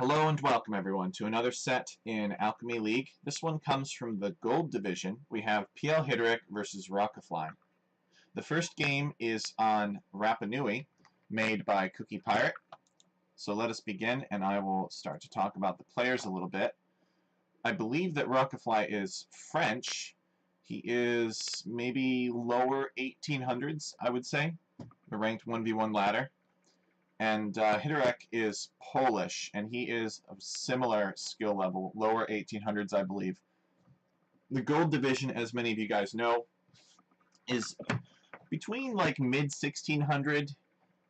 Hello and welcome everyone to another set in Alchemy League. This one comes from the Gold Division. We have PL Hideric versus Rockafly. The first game is on Rapa Nui, made by Cookie Pirate. So let us begin, and I will start to talk about the players a little bit. I believe that Rockafly is French. He is maybe lower 1800s, I would say. The ranked 1v1 ladder. And Hideric is Polish, and he is of similar skill level, lower 1800s, I believe. The Gold Division, as many of you guys know, is between like mid 1600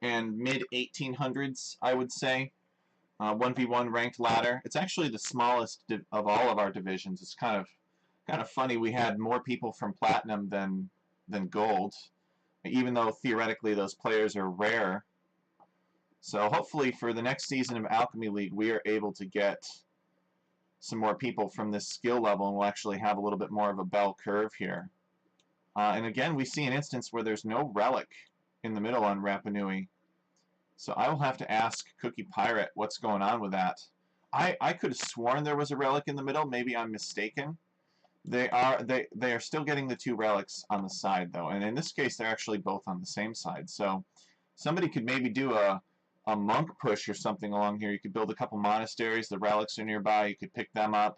and mid 1800s, I would say. 1v1 ranked ladder. It's actually the smallest of all of our divisions. It's kind of funny. We had more people from Platinum than Gold, even though theoretically those players are rare. So hopefully for the next season of Alchemy League, we are able to get some more people from this skill level, and we'll actually have a little bit more of a bell curve here. And again, we see an instance where there's no relic in the middle on Rapa Nui. So I will have to ask Cookie Pirate what's going on with that. I could have sworn there was a relic in the middle. Maybe I'm mistaken. They are still getting the two relics on the side, though. And in this case, they're actually both on the same side. So somebody could maybe do a monk push or something along here. You could build a couple monasteries. The relics are nearby. You could pick them up,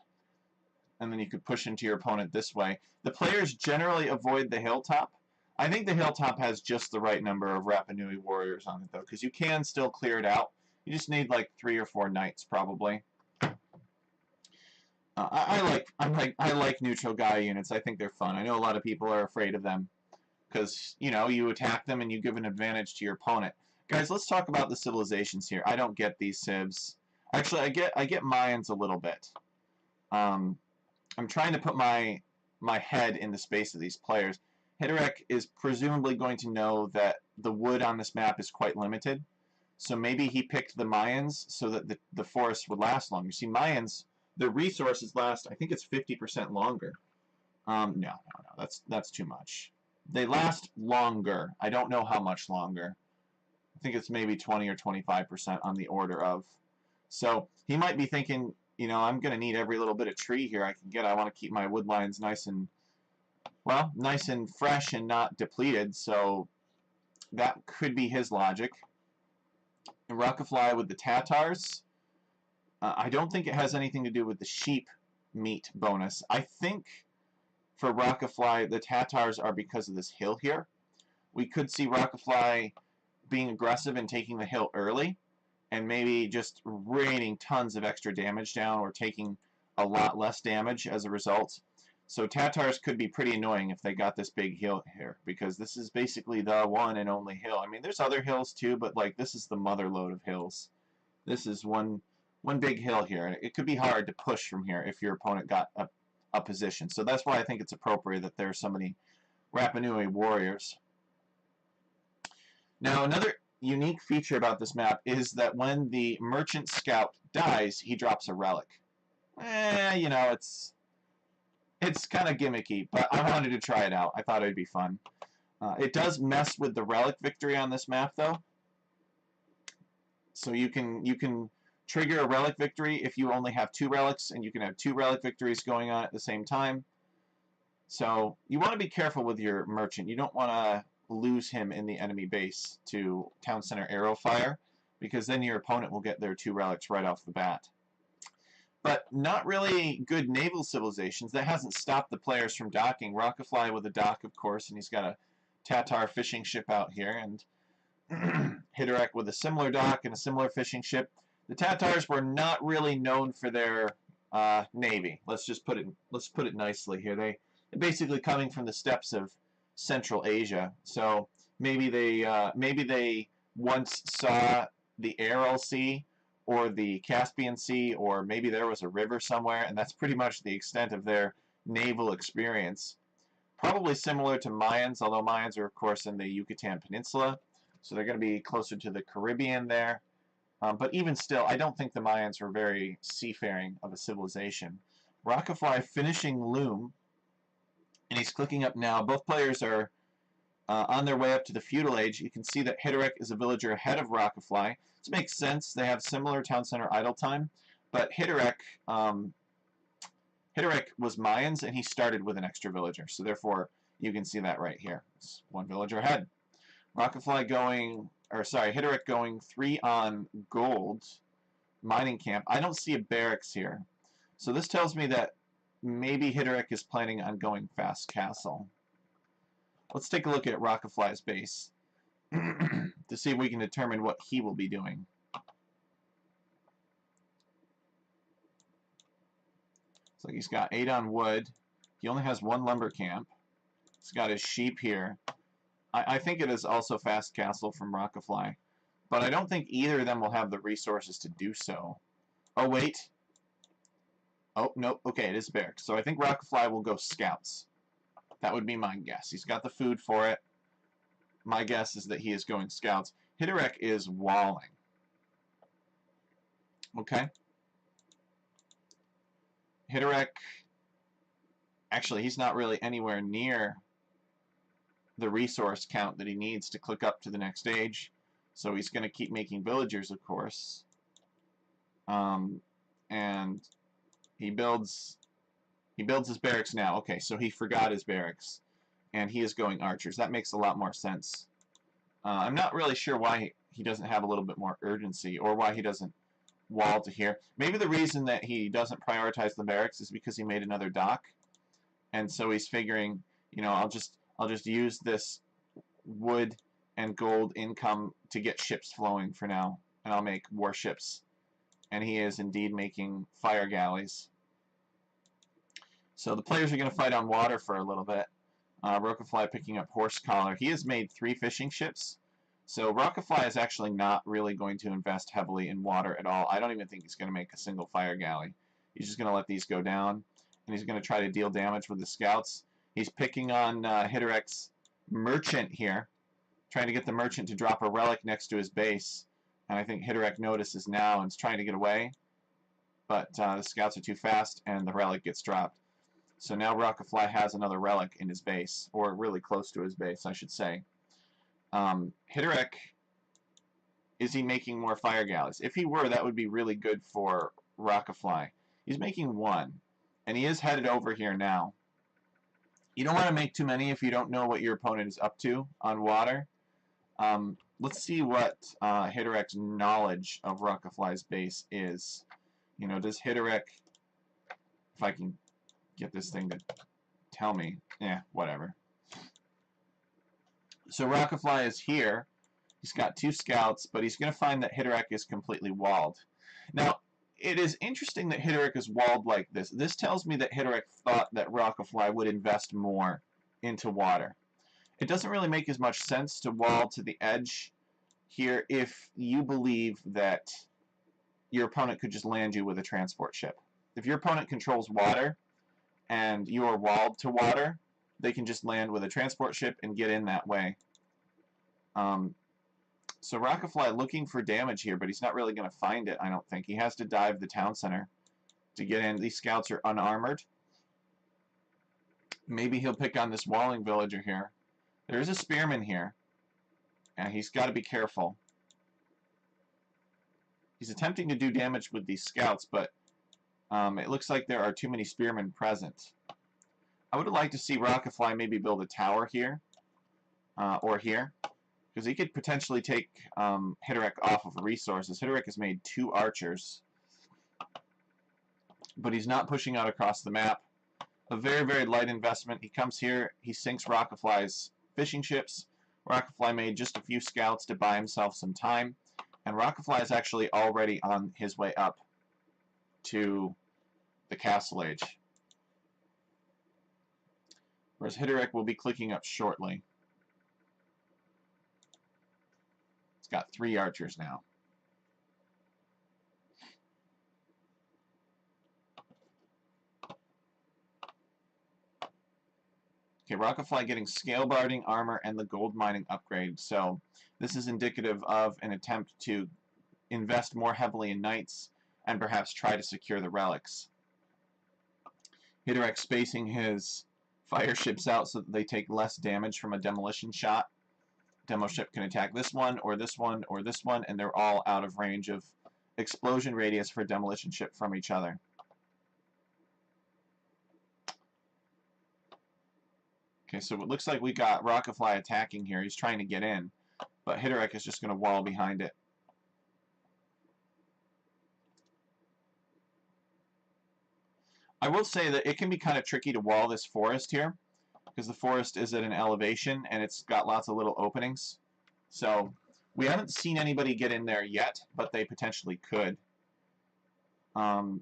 and then you could push into your opponent this way. The players generally avoid the hilltop. I think the hilltop has just the right number of Rapa Nui warriors on it, though, because you can still clear it out. You just need like 3 or 4 knights, probably. I like neutral guy units. I think they're fun. I know a lot of people are afraid of them because you attack them and you give an advantage to your opponent. Guys, let's talk about the civilizations here. I don't get these civs. Actually, I get Mayans a little bit. I'm trying to put my head in the space of these players. Hideric is presumably going to know that the wood on this map is quite limited. So maybe he picked the Mayans so that the forest would last longer. You see, Mayans, the resources last, I think it's 50% longer. No, that's too much. They last longer. I don't know how much longer. I think it's maybe 20 or 25% on the order of. So he might be thinking, I'm going to need every little bit of tree here I can get. I want to keep my wood lines nice and fresh and not depleted. So that could be his logic. And Rockafly with the Tatars, I don't think it has anything to do with the sheep meat bonus. I think for Rockafly, the Tatars are because of this hill here. We could see Rockafly being aggressive and taking the hill early, and maybe just raining tons of extra damage down or taking a lot less damage as a result. So Tatars could be pretty annoying if they got this big hill here, because this is basically the one and only hill. I mean, there's other hills too, but like this is the mother lode of hills. This is one big hill here, and it could be hard to push from here if your opponent got a position. So that's why I think it's appropriate that there's so many Rapa Nui warriors. Now, another unique feature about this map is that when the merchant scout dies, he drops a relic. It's kind of gimmicky, but I wanted to try it out. I thought it would be fun. It does mess with the relic victory on this map, though. So you can trigger a relic victory if you only have 2 relics, and you can have 2 relic victories going on at the same time. So you want to be careful with your merchant. You don't want to lose him in the enemy base to Town Center Arrow Fire, because then your opponent will get their 2 relics right off the bat. But not really good naval civilizations. That hasn't stopped the players from docking. Rockafly with a dock, of course, and he's got a Tatar fishing ship out here, and Hideric with a similar dock and a similar fishing ship. The Tatars were not really known for their navy. Let's put it nicely here. They're basically coming from the steppes of Central Asia, so maybe they once saw the Aral Sea or the Caspian Sea, or maybe there was a river somewhere, and that's pretty much the extent of their naval experience. Probably similar to Mayans, although Mayans are, of course, in the Yucatan Peninsula, so they're going to be closer to the Caribbean there. But even still, I don't think the Mayans were very seafaring of a civilization. Rockafly finishing Loom, and he's clicking up now. Both players are on their way up to the feudal age, you can see that Hitterek is a villager ahead of Rockafly. This makes sense. They have similar town center idle time, but Hitterek was Mayans, and he started with an extra villager. So therefore, you can see that right here. It's one villager ahead. Rockafly Hitterek going 3 on gold mining camp. I don't see a barracks here. So this tells me that maybe Hitterek is planning on going fast castle. Let's take a look at Rockafly's base to see if we can determine what he will be doing. So he's got 8 on wood. He only has 1 lumber camp. He's got his sheep here. I think it is also fast castle from Rockafly, but I don't think either of them will have the resources to do so. Oh, wait. Oh, no. Okay, it is barracks. So I think Rockafly will go scouts. That would be my guess. He's got the food for it. My guess is that he is going scouts. Hitterek is walling. Okay. Hitterek, actually, he's not really anywhere near the resource count that he needs to click up to the next stage. So he's going to keep making villagers, of course. And he builds his barracks now. Okay, so he forgot his barracks, and he is going archers. That makes a lot more sense. I'm not really sure why he doesn't have a little bit more urgency, or why he doesn't wall to here. Maybe the reason that he doesn't prioritize the barracks is because he made another dock, and so he's figuring, you know, I'll just use this wood and gold income to get ships flowing for now, and I'll make warships. And he is indeed making fire galleys. So the players are going to fight on water for a little bit. Rockafly picking up horse collar. He has made 3 fishing ships. So Rockafly is actually not really going to invest heavily in water at all. I don't even think he's going to make a single fire galley. He's just going to let these go down, and he's going to try to deal damage with the scouts. He's picking on Hitterek's merchant here, trying to get the merchant to drop a relic next to his base. And I think Hitterek notices now and is trying to get away. But the scouts are too fast, and the relic gets dropped. So now Rockafly has another relic in his base, or really close to his base, I should say. Hitterek, is he making more fire galleys? If he were, that would be really good for Rockafly. He's making 1, and he is headed over here now. You don't want to make too many if you don't know what your opponent is up to on water. Let's see what Hitterek's knowledge of Rockafly's base is. You know, does Hitterek, if I can get this thing to tell me, whatever. So Rockafly is here. He's got 2 scouts, but he's going to find that Hitterek is completely walled. Now, it is interesting that Hitterek is walled like this. This tells me that Hitterek thought that Rockafly would invest more into water. It doesn't really make as much sense to wall to the edge here if you believe that your opponent could just land you with a transport ship. If your opponent controls water and you are walled to water, they can just land with a transport ship and get in that way. So Rockafly looking for damage here, but he's not really going to find it, I don't think. He has to dive the town center to get in. These scouts are unarmored. Maybe he'll pick on this walling villager here. There is a spearman here, and he's got to be careful. He's attempting to do damage with these scouts, but it looks like there are too many spearmen present. I would like to see Rockafly maybe build a tower here, or here, because he could potentially take Hitterek off of resources. Hitterek has made 2 archers, but he's not pushing out across the map. A very, very light investment. He comes here, he sinks Rockafly's fishing ships. Rockafly made just a few scouts to buy himself some time, and Rockafly is actually already on his way up to the Castle Age. Whereas Hitterek will be clicking up shortly. It's got 3 archers now. Okay, Rockafly getting scale barding, armor, and the gold mining upgrade. So this is indicative of an attempt to invest more heavily in knights and perhaps try to secure the relics. Hitterek spacing his fire ships out so that they take less damage from a demolition shot. Demo ship can attack this one, or this one, or this one, and they're all out of range of explosion radius for demolition ship from each other. Okay, so it looks like we got Rockafly attacking here. He's trying to get in, but Hitterek is just going to wall behind it. I will say that it can be kind of tricky to wall this forest here, because the forest is at an elevation and it's got lots of little openings. So we haven't seen anybody get in there yet, but they potentially could. So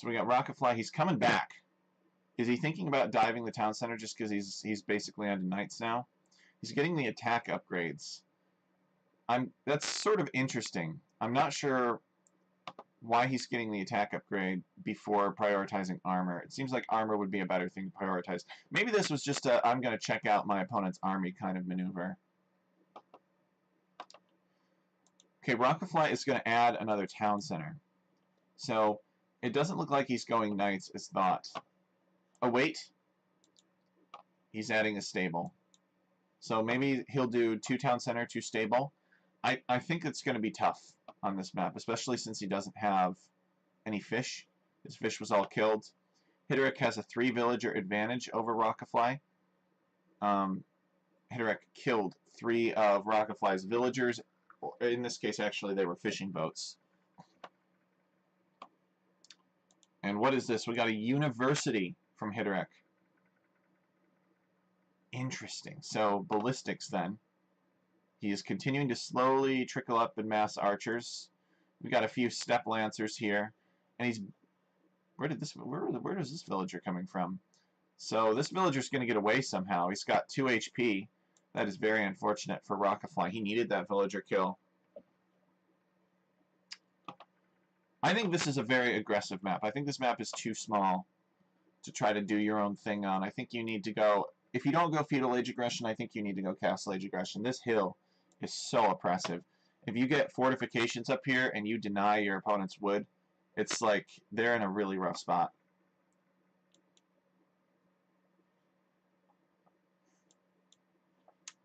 we got Rockafly. He's coming back. Is he thinking about diving the town center just because he's basically onto knights now? He's getting the attack upgrades. That's sort of interesting. I'm not sure why he's getting the attack upgrade before prioritizing armor. It seems like armor would be a better thing to prioritize. Maybe this was just a I'm going to check out my opponent's army kind of maneuver. Okay, Rockafly is going to add another town center. So it doesn't look like he's going knights as thought. Oh, wait. He's adding a stable. So maybe he'll do 2 town center, 2 stable. I think it's going to be tough on this map, especially since he doesn't have any fish. His fish was all killed. Hitterek has a 3 villager advantage over Rockafly. Hitterek killed 3 of Rockafly's villagers. In this case, actually, they were fishing boats. And what is this? We got a university from Hitterek. Interesting. So, ballistics then. He is continuing to slowly trickle up in mass archers. We got a few step lancers here, and he's where does this villager coming from? So this villager's going to get away somehow. He's got 2 HP. That is very unfortunate for Rockafly. He needed that villager kill. I think this is a very aggressive map. I think this map is too small to try to do your own thing on. I think you need to go. If you don't go feudal age aggression, I think you need to go castle age aggression. This hill is so oppressive. If you get fortifications up here and you deny your opponent's wood, it's like they're in a really rough spot.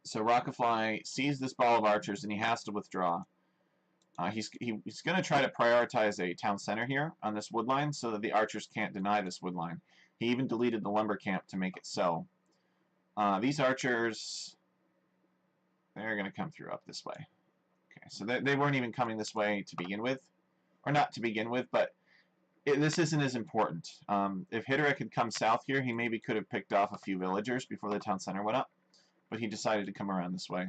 So Rockafly sees this ball of archers and he has to withdraw. He's going to try to prioritize a town center here on this wood line so that the archers can't deny this wood line. He even deleted the lumber camp to make it so. These archers, they're going to come through up this way. Okay, so they weren't even coming this way to begin with. Or not to begin with, but this isn't as important. If Hitterek had come south here, he maybe could have picked off a few villagers before the town center went up. But he decided to come around this way.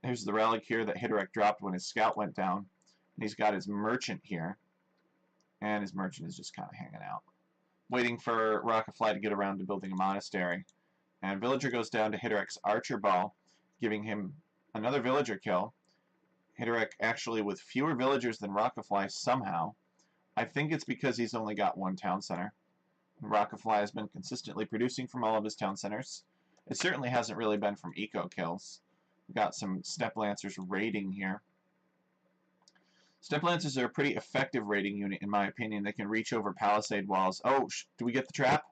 Here's the relic here that Hitterek dropped when his scout went down. And he's got his merchant here. And his merchant is just kind of hanging out, waiting for Rockafly to get around to building a monastery. And villager goes down to Hitterek's archer ball, giving him another villager kill. Hitterek actually with fewer villagers than Rockafly somehow. I think it's because he's only got 1 town center. Rockafly has been consistently producing from all of his town centers. It certainly hasn't really been from eco kills. We've got some Step Lancers raiding here. Step Lancers are a pretty effective raiding unit, in my opinion. They can reach over palisade walls. Oh, do we get the trap?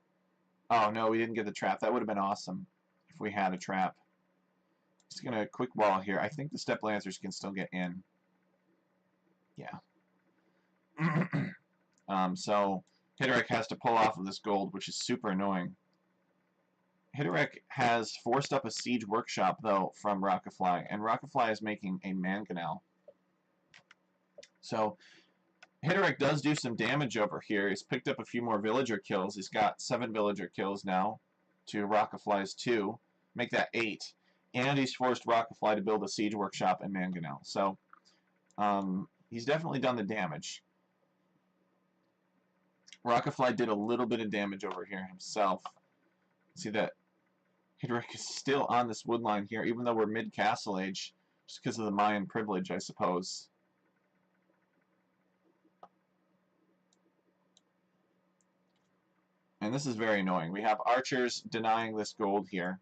Oh, no, we didn't get the trap. That would have been awesome if we had a trap. Just going to quick wall here. I think the Step Lancers can still get in. Yeah. So Hitterek has to pull off of this gold, which is super annoying. Hitterek has forced up a siege workshop, though, from Rockafly, and Rockafly is making a mangonel. So Hitterek does do some damage over here. He's picked up a few more villager kills. He's got 7 villager kills now to Rockafly's 2. Make that 8. And he's forced Rockafly to build a siege workshop and mangonel. So he's definitely done the damage. Rockafly did a little bit of damage over here himself. See that Hitterek is still on this wood line here, even though we're mid-castle age, just because of the Mayan privilege, I suppose. And this is very annoying. We have archers denying this gold here.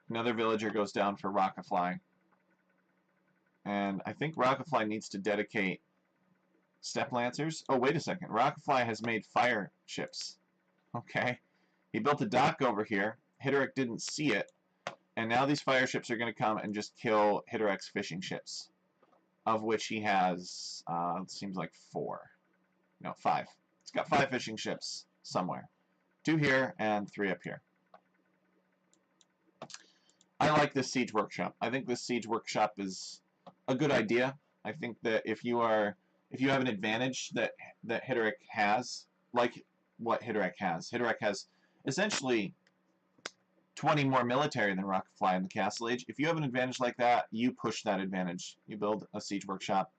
Another villager goes down for Rockafly. And I think Rockafly needs to dedicate Step Lancers. Oh, wait a second. Rockafly has made fire ships. Okay. He built a dock over here. Hitterich didn't see it. And now these fire ships are going to come and just kill Hitterich's fishing ships, of which he has, it seems like 4. No, 5. It's got 5 fishing ships somewhere. 2 here and 3 up here. I like this siege workshop. I think this siege workshop is a good idea. I think that if you have an advantage that Hitterich has, like what Hitterich has essentially 20 more military than Rockafly in the Castle Age. If you have an advantage like that, you push that advantage. You build a siege workshop.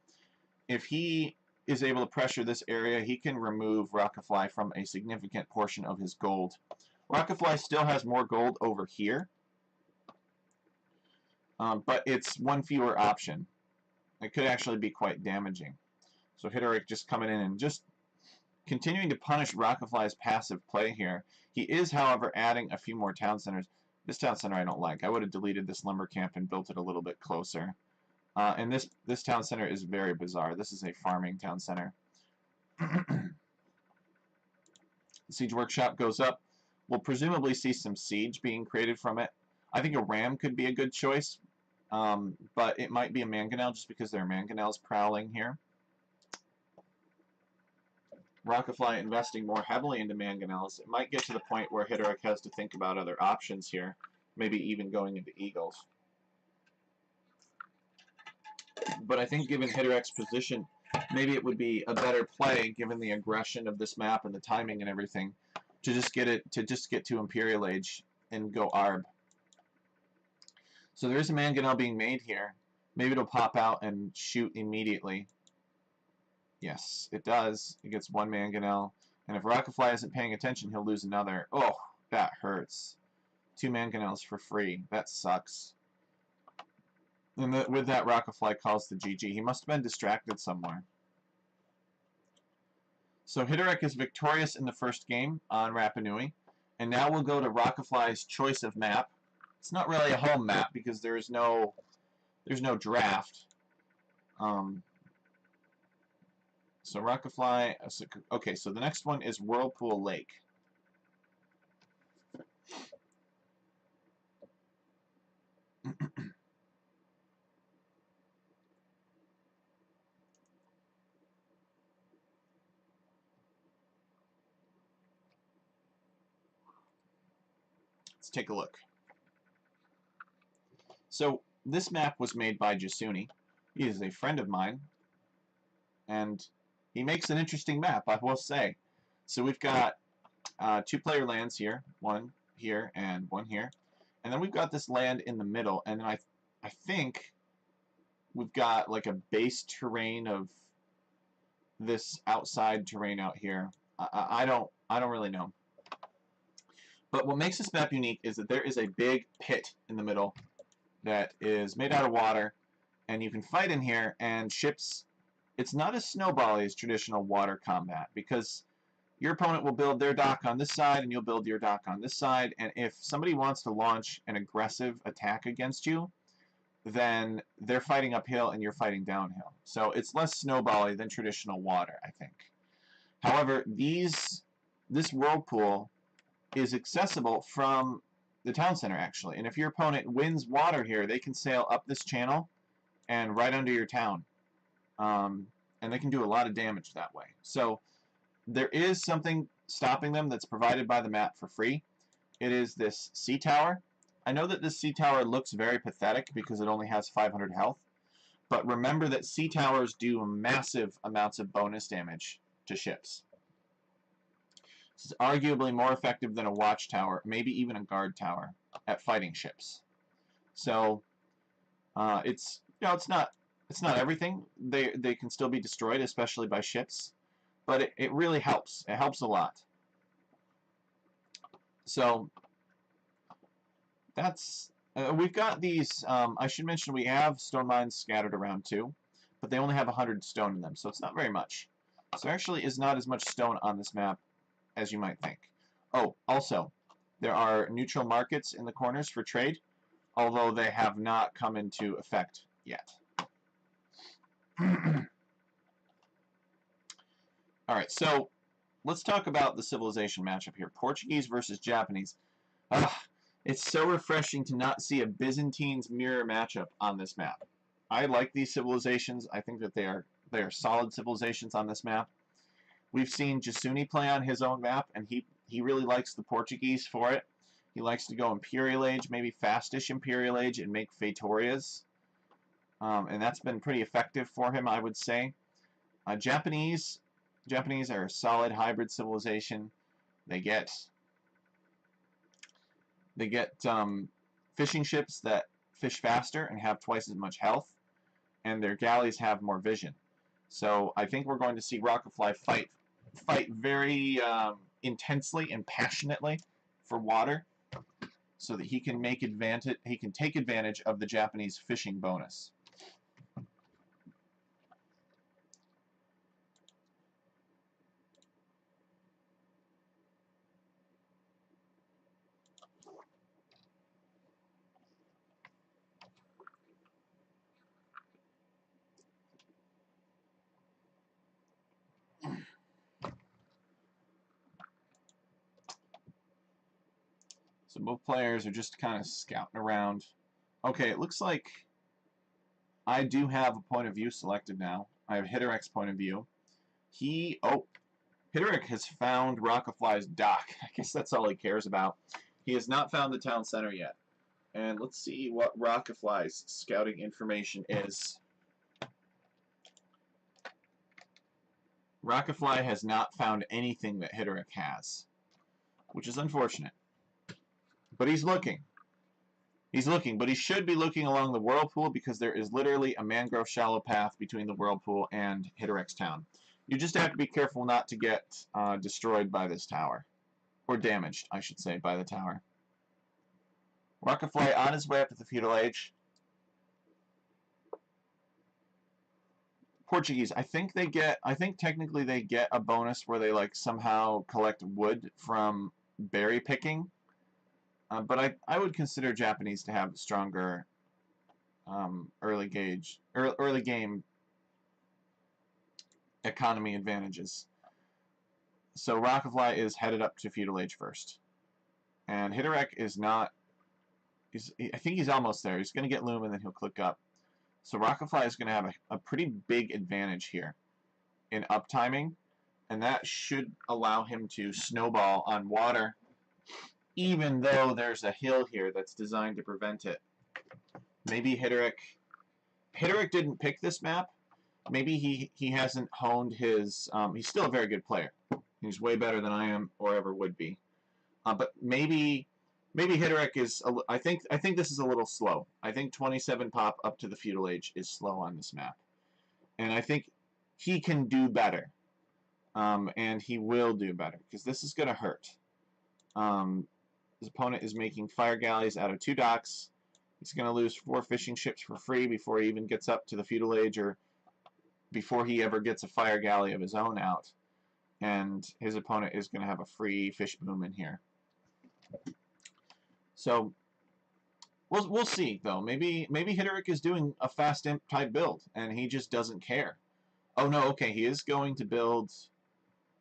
If he is able to pressure this area, he can remove Rockafly from a significant portion of his gold. Rockafly still has more gold over here, but it's one fewer option. It could actually be quite damaging. So Hitterich just coming in and just continuing to punish Rockafly's passive play here. He is, however, adding a few more town centers. This town center I don't like. I would have deleted this lumber camp and built it a little bit closer. And this town center is very bizarre. This is a farming town center. The siege workshop goes up. We'll presumably see some siege being created from it. I think a ram could be a good choice, but it might be a mangonel just because there are mangonels prowling here. Rockafly investing more heavily into mangonels. It might get to the point where Hitterich has to think about other options here, maybe even going into eagles. But I think given Hitterich's position, maybe it would be a better play, given the aggression of this map and the timing and everything, to just get to Imperial Age and go Arb. So there is a mangonel being made here. Maybe it'll pop out and shoot immediately. Yes, it does. It gets 1 mangonel. And if Rockafly isn't paying attention, he'll lose another. Oh, that hurts. 2 mangonels for free. That sucks. And with that, Rockafly calls the GG. He must have been distracted somewhere. So Hitterich is victorious in the first game on Rapa Nui. And now we'll go to Rockafly's choice of map. It's not really a home map because there's no draft. So Rockafly, okay, so the next one is Whirlpool Lake. Let's take a look. So this map was made by Jasuni. He is a friend of mine, and he makes an interesting map, I will say. So we've got 2 player lands here, 1 here and 1 here, and then we've got this land in the middle, and then I think we've got like a base terrain of this outside terrain out here. I don't really know. But what makes this map unique is that there is a big pit in the middle that is made out of water, and you can fight in here, and ships, it's not as snowbally as traditional water combat, because your opponent will build their dock on this side, and you'll build your dock on this side, and if somebody wants to launch an aggressive attack against you, then they're fighting uphill and you're fighting downhill. So it's less snowbally than traditional water, I think. However, this whirlpool is accessible from the town center, actually. And if your opponent wins water here, they can sail up this channel and right under your town. And they can do a lot of damage that way. So there is something stopping them that's provided by the map for free. It is this sea tower. I know that this sea tower looks very pathetic because it only has 500 health. But remember that sea towers do massive amounts of bonus damage to ships. This is arguably more effective than a watchtower, maybe even a guard tower at fighting ships. So it's not everything. They can still be destroyed, especially by ships, but it really helps. It helps a lot. So that's we've got these. I should mention we have stone mines scattered around too, but they only have 100 stone in them, so it's not very much. So there actually is not as much stone on this map as you might think. Oh, also, there are neutral markets in the corners for trade, although they have not come into effect yet. Alright, so let's talk about the civilization matchup here. Portuguese versus Japanese. It's so refreshing to not see a Byzantines mirror matchup on this map. I like these civilizations. I think that they are solid civilizations on this map. We've seen Jasuni play on his own map, and he really likes the Portuguese for it. He likes to go Imperial Age, maybe fastish Imperial Age, and make Feitoриas. And that's been pretty effective for him, I would say. Japanese are a solid hybrid civilization. They get fishing ships that fish faster and have twice as much health, and their galleys have more vision. So I think we're going to see Rockafly fight very intensely and passionately for water, so that he can take advantage of the Japanese fishing bonus. So both players are just kind of scouting around. Okay, it looks like I do have a point of view selected now. I have Hitterek's point of view. Hitterek has found Rockafly's dock. I guess that's all he cares about. He has not found the town center yet. And let's see what Rockafly's scouting information is. Rockafly has not found anything that Hitterek has, which is unfortunate. But he's looking. He's looking, but he should be looking along the Whirlpool, because there is literally a mangrove shallow path between the Whirlpool and Hitterek's town. You just have to be careful not to get destroyed by this tower. Or damaged, I should say, by the tower. Rockafly on his way up to the feudal age. Portuguese, I think technically they get a bonus where they like somehow collect wood from berry picking. But I would consider Japanese to have stronger early game economy advantages. So Rockafly is headed up to feudal age first, and Hitterek is not. I think he's almost there. He's going to get loom and then he'll click up. So Rockafly is going to have a pretty big advantage here in uptiming, and that should allow him to snowball on water, even though there's a hill here that's designed to prevent it. Maybe Hitterek didn't pick this map. Maybe he hasn't honed his... he's still a very good player. He's way better than I am or ever would be. But maybe Hitterek is... I think this is a little slow. I think 27 pop up to the feudal age is slow on this map. And I think he can do better. And he will do better, because this is going to hurt. His opponent is making fire galleys out of 2 docks. He's going to lose 4 fishing ships for free before he even gets up to the feudal age, or before he ever gets a fire galley of his own out. And his opponent is going to have a free fish boom in here. So we'll see, though. Maybe Hitterek is doing a fast imp type build, and he just doesn't care. Oh no, okay, he is going to build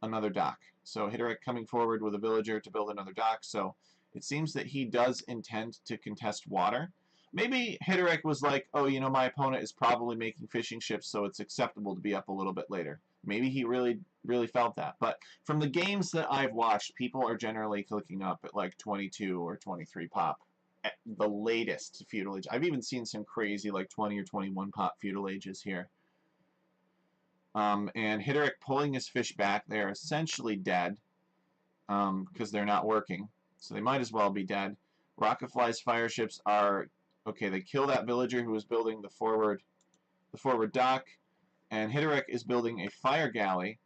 another dock. So Hitterek coming forward with a villager to build another dock. So it seems that he does intend to contest water. Maybe Hitterek was like, oh, you know, my opponent is probably making fishing ships, so it's acceptable to be up a little bit later. Maybe he really felt that. But from the games that I've watched, people are generally clicking up at like 22 or 23 pop at the latest feudal age. I've even seen some crazy like 20 or 21 pop feudal ages here. And Hitterek pulling his fish back. They are essentially dead because they're not working. So they might as well be dead. Rockafly's fire ships are... Okay, they kill that villager who was building the forward dock. And Hitterek is building a fire galley.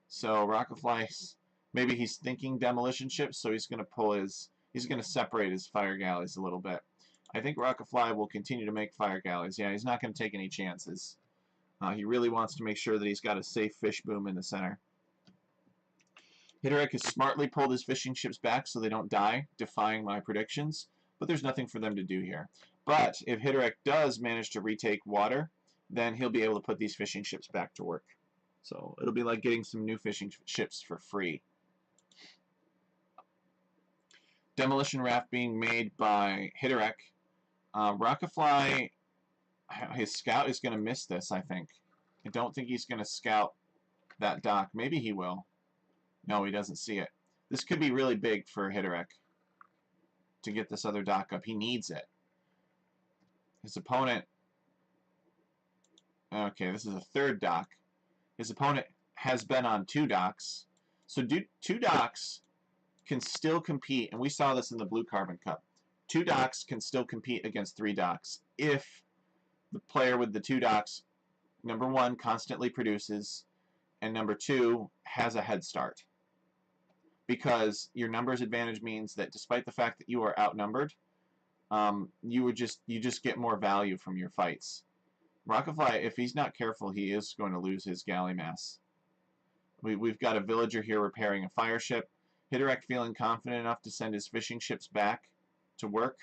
So Rockafly, maybe he's thinking demolition ships, so he's going to separate his fire galleys a little bit. I think Rockafly will continue to make fire galleys. Yeah, he's not going to take any chances. He really wants to make sure that he's got a safe fish boom in the center. Hitterek has smartly pulled his fishing ships back so they don't die, defying my predictions, but there's nothing for them to do here. But if Hitterek does manage to retake water, then he'll be able to put these fishing ships back to work. So it'll be like getting some new fishing ships for free. Demolition raft being made by Hitterek. Rockafly, his scout is going to miss this, I think. I don't think he's going to scout that dock. Maybe he will. No, he doesn't see it. This could be really big for Hitterek to get this other dock up. He needs it. His opponent... Okay, this is a third dock. His opponent has been on 2 docks. So 2 docks can still compete, and we saw this in the Blue Carbon Cup. 2 docks can still compete against 3 docks if the player with the 2 docks, number 1, constantly produces, and number 2, has a head start. Because your numbers advantage means that despite the fact that you are outnumbered, you just get more value from your fights. Rockafly, if he's not careful, he is going to lose his galley mass. We've got a villager here repairing a fire ship. Hitterek feeling confident enough to send his fishing ships back to work.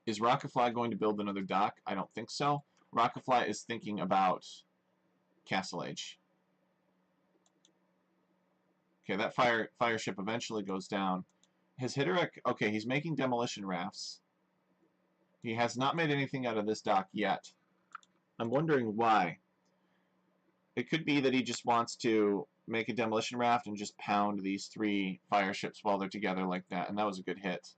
Is Rockafly going to build another dock? I don't think so. Rockafly is thinking about Castle Age. Okay, that fire ship eventually goes down. His Hitterek, okay, he's making demolition rafts. He has not made anything out of this dock yet. I'm wondering why. It could be that he just wants to make a demolition raft and just pound these 3 fire ships while they're together like that, and that was a good hit.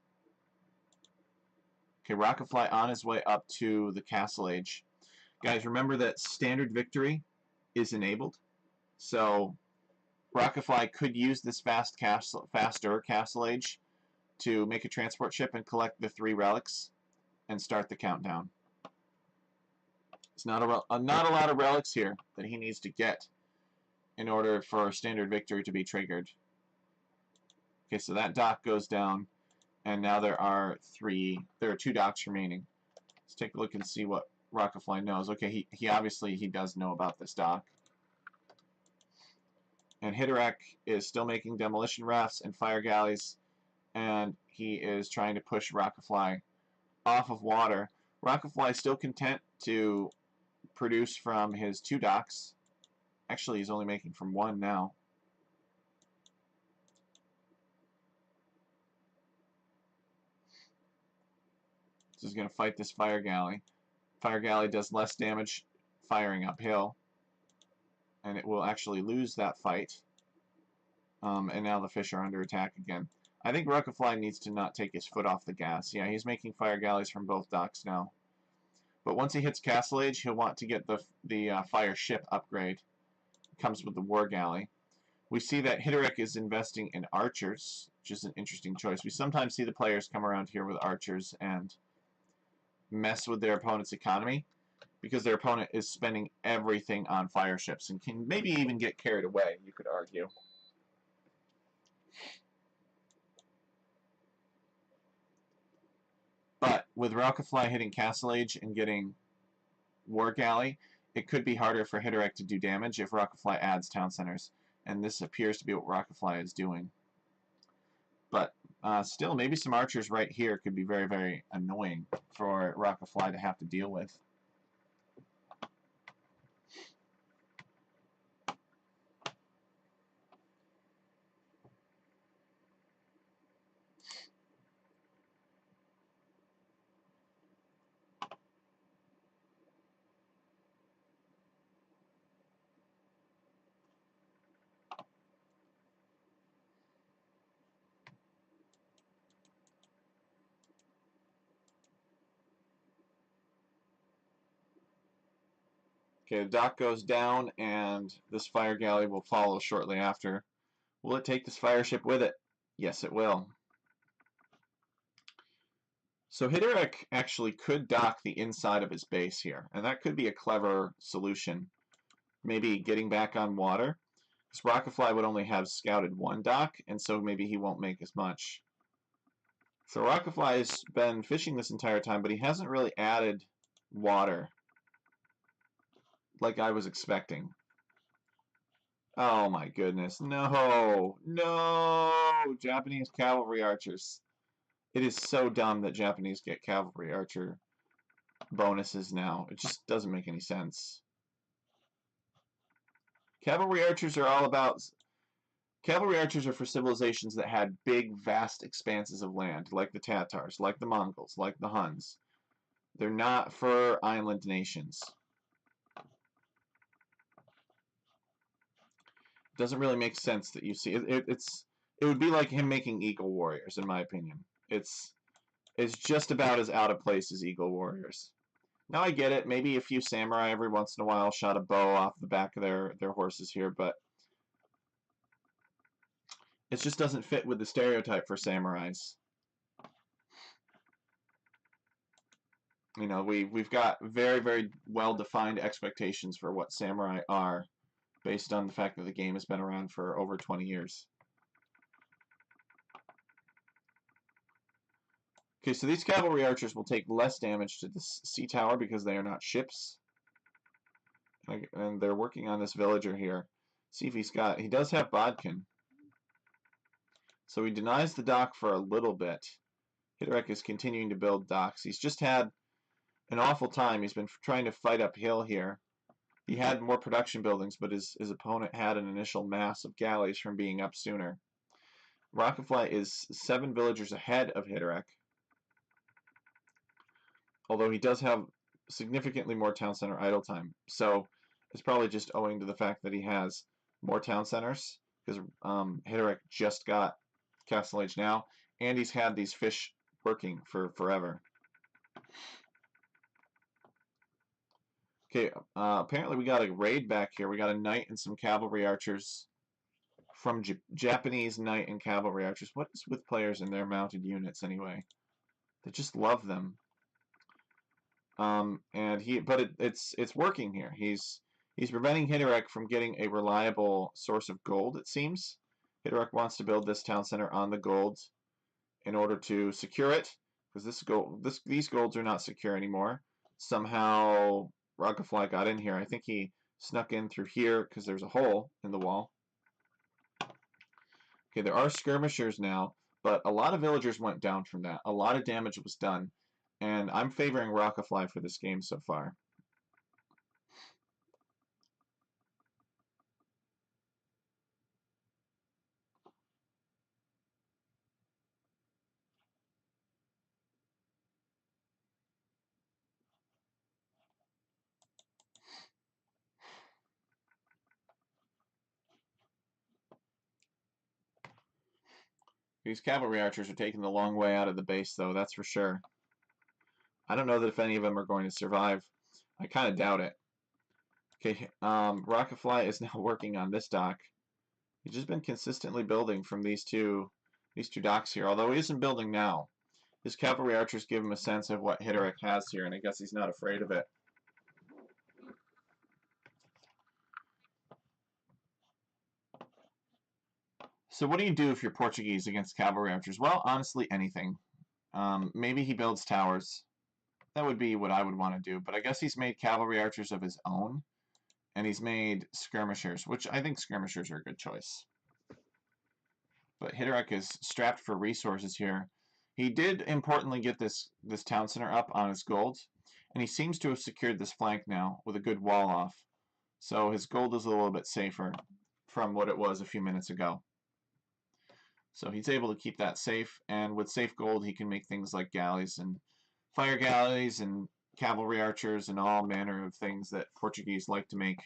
Okay, Rockafly on his way up to the Castle Age. Guys, remember that standard victory is enabled, so Rockafly could use this faster Castle Age to make a transport ship and collect the 3 relics and start the countdown. It's not a lot of relics here that he needs to get in order for standard victory to be triggered. Okay, so that dock goes down, and now there are 2 docks remaining. Let's take a look and see what Rockafly knows. Okay, he obviously does know about this dock. And Hitterek is still making demolition rafts and fire galleys, and he is trying to push Rockafly off of water. Rockafly is still content to produce from his 2 docks. Actually, he's only making from 1 now. So he's going to fight this fire galley. Fire galley does less damage firing uphill, and it will actually lose that fight. And now the fish are under attack again. I think Rockafly needs to not take his foot off the gas. Yeah, he's making fire galleys from both docks now. But once he hits Castle Age, he'll want to get the fire ship upgrade. It comes with the war galley. We see that Hitterek is investing in archers, which is an interesting choice. We sometimes see the players come around here with archers and mess with their opponent's economy because their opponent is spending everything on fire ships and can maybe even get carried away, you could argue. But with Rockafly hitting Castle Age and getting War Galley, it could be harder for Hitterek to do damage if Rockafly adds town centers. And this appears to be what Rockafly is doing. But still, maybe some archers right here could be very, very annoying for Rockafly to have to deal with. Okay, the dock goes down, and this fire galley will follow shortly after. Will it take this fire ship with it? Yes, it will. So Hitterek actually could dock the inside of his base here, and that could be a clever solution. Maybe getting back on water, because Rockafly would only have scouted 1 dock, and so maybe he won't make as much. So Rockafly has been fishing this entire time, but he hasn't really added water like I was expecting. Oh my goodness. No! No! Japanese cavalry archers. It is so dumb that Japanese get cavalry archer bonuses now. It just doesn't make any sense. Cavalry archers are all about... Cavalry archers are for civilizations that had big, vast expanses of land, like the Tatars, like the Mongols, like the Huns. They're not for island nations. It doesn't really make sense that you see... It would be like him making Eagle Warriors, in my opinion. It's just about as out of place as Eagle Warriors. Now I get it, maybe a few samurai every once in a while shot a bow off the back of their horses here, but it just doesn't fit with the stereotype for samurais. You know, we've got very, very well-defined expectations for what samurai are based on the fact that the game has been around for over 20 years. Okay, so these cavalry archers will take less damage to this sea tower because they are not ships. And they're working on this villager here. See if he does have Bodkin. So he denies the dock for a little bit. Hiterek is continuing to build docks. He's just had an awful time. He's been trying to fight uphill here. He had more production buildings, but his opponent had an initial mass of galleys from being up sooner. Rocketfly is 7 villagers ahead of Hiterek, although he does have significantly more town center idle time. So it's probably just owing to the fact that he has more town centers, because Hiterek just got Castle Age now, and he's had these fish working for forever. Okay, apparently we got a raid back here. We got a knight and some cavalry archers from Japanese knight and cavalry archers. What is with players and their mounted units anyway? They just love them. But it's working here. He's preventing Hiterek from getting a reliable source of gold, it seems. Hiterek wants to build this town center on the gold in order to secure it, because these golds are not secure anymore. Somehow Rocketfly got in here. I think he snuck in through here because there's a hole in the wall. Okay, there are skirmishers now, but a lot of villagers went down from that. A lot of damage was done, and I'm favoring Rocketfly for this game so far. These cavalry archers are taking the long way out of the base, though, that's for sure. I don't know that if any of them are going to survive. I kind of doubt it. Okay, Rocketfly is now working on this dock. He's just been consistently building from these two docks here, although he isn't building now. His cavalry archers give him a sense of what Hiterek has here, and I guess he's not afraid of it. So what do you do if you're Portuguese against cavalry archers? Well, honestly, anything. Maybe he builds towers. That would be what I would want to do, but I guess he's made cavalry archers of his own, and he's made skirmishers, which I think skirmishers are a good choice. But Hiterek is strapped for resources here. He did importantly get this town center up on his gold, and he seems to have secured this flank now with a good wall off. So his gold is a little bit safer from what it was a few minutes ago. So he's able to keep that safe, and with safe gold he can make things like galleys and fire galleys and cavalry archers and all manner of things that Portuguese like to make.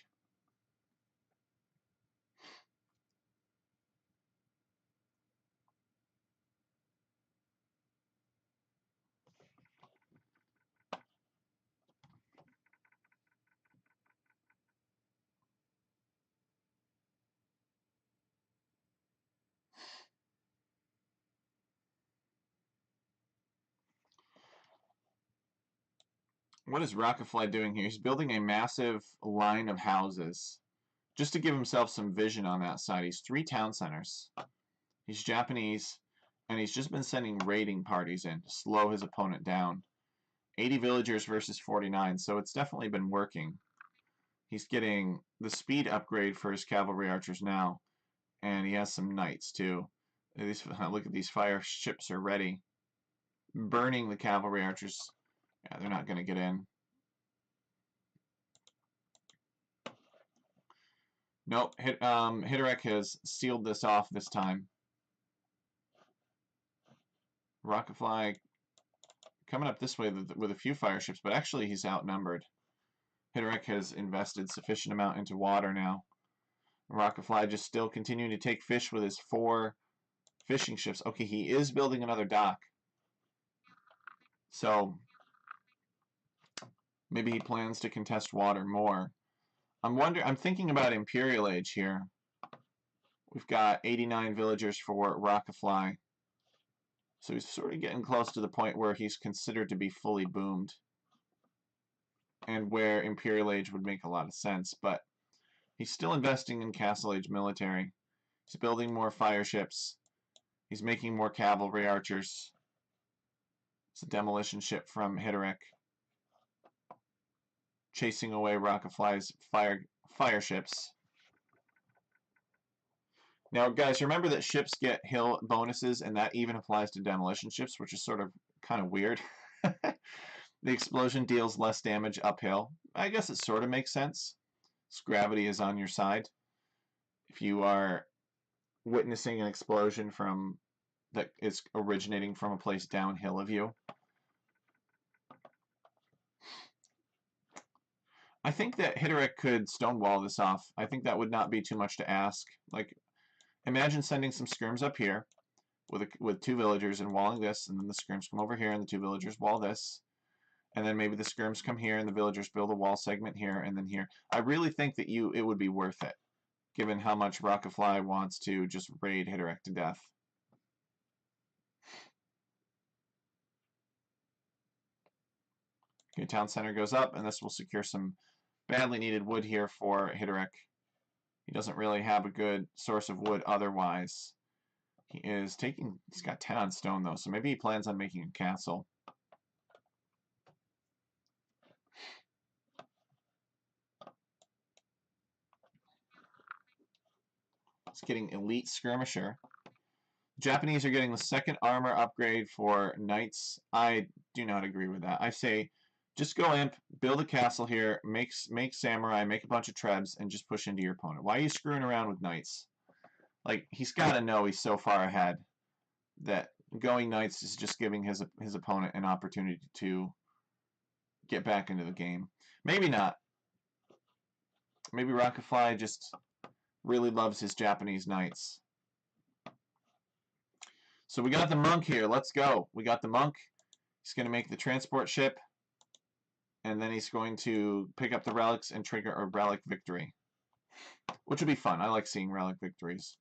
What is Rocketfly doing here? He's building a massive line of houses just to give himself some vision on that side. He's 3 town centers. He's Japanese, and he's just been sending raiding parties in to slow his opponent down. 80 villagers versus 49, so it's definitely been working. He's getting the speed upgrade for his cavalry archers now, and he has some knights too. Look at these fire ships are ready, burning the cavalry archers. Yeah, they're not going to get in. Nope, Hitterek has sealed this off this time. Rocketfly coming up this way with a few fire ships, but actually he's outnumbered. Hitterek has invested sufficient amount into water now. Rocketfly just still continuing to take fish with his 4 fishing ships. Okay, he is building another dock. So maybe he plans to contest water more. I'm thinking about Imperial Age here. We've got 89 villagers for Rocketfly. So he's sort of getting close to the point where he's considered to be fully boomed. And where Imperial Age would make a lot of sense, but he's still investing in Castle Age military. He's building more fire ships. He's making more cavalry archers. It's a demolition ship from Hitterek, chasing away Rocketfly's fire ships. Now, guys, remember that ships get hill bonuses, and that even applies to demolition ships, which is sort of kind of weird. The explosion deals less damage uphill. I guess it sort of makes sense. Gravity is on your side. If you are witnessing an explosion that is originating from a place downhill of you. I think that Hitterek could stonewall this off. I think that would not be too much to ask. Like, imagine sending some skirms up here with 2 villagers and walling this, and then the skirms come over here and the 2 villagers wall this. And then maybe the skirms come here and the villagers build a wall segment here and then here. I really think that it would be worth it, given how much Rocketfly wants to just raid Hitterek to death. Okay, town center goes up, and this will secure some badly needed wood here for Hitterek. He doesn't really have a good source of wood otherwise. He's got 10 on stone though, so maybe he plans on making a castle. He's getting elite skirmisher. Japanese are getting the 2nd armor upgrade for knights. I do not agree with that. I say just go imp, build a castle here, make samurai, make a bunch of trebs, and just push into your opponent. Why are you screwing around with knights? Like, he's got to know he's so far ahead that going knights is just giving his opponent an opportunity to get back into the game. Maybe not. Maybe Rocketfly just really loves his Japanese knights. So we got the monk here. Let's go. We got the monk. He's going to make the transport ship. And then he's going to pick up the relics and trigger a relic victory, which would be fun. I like seeing relic victories.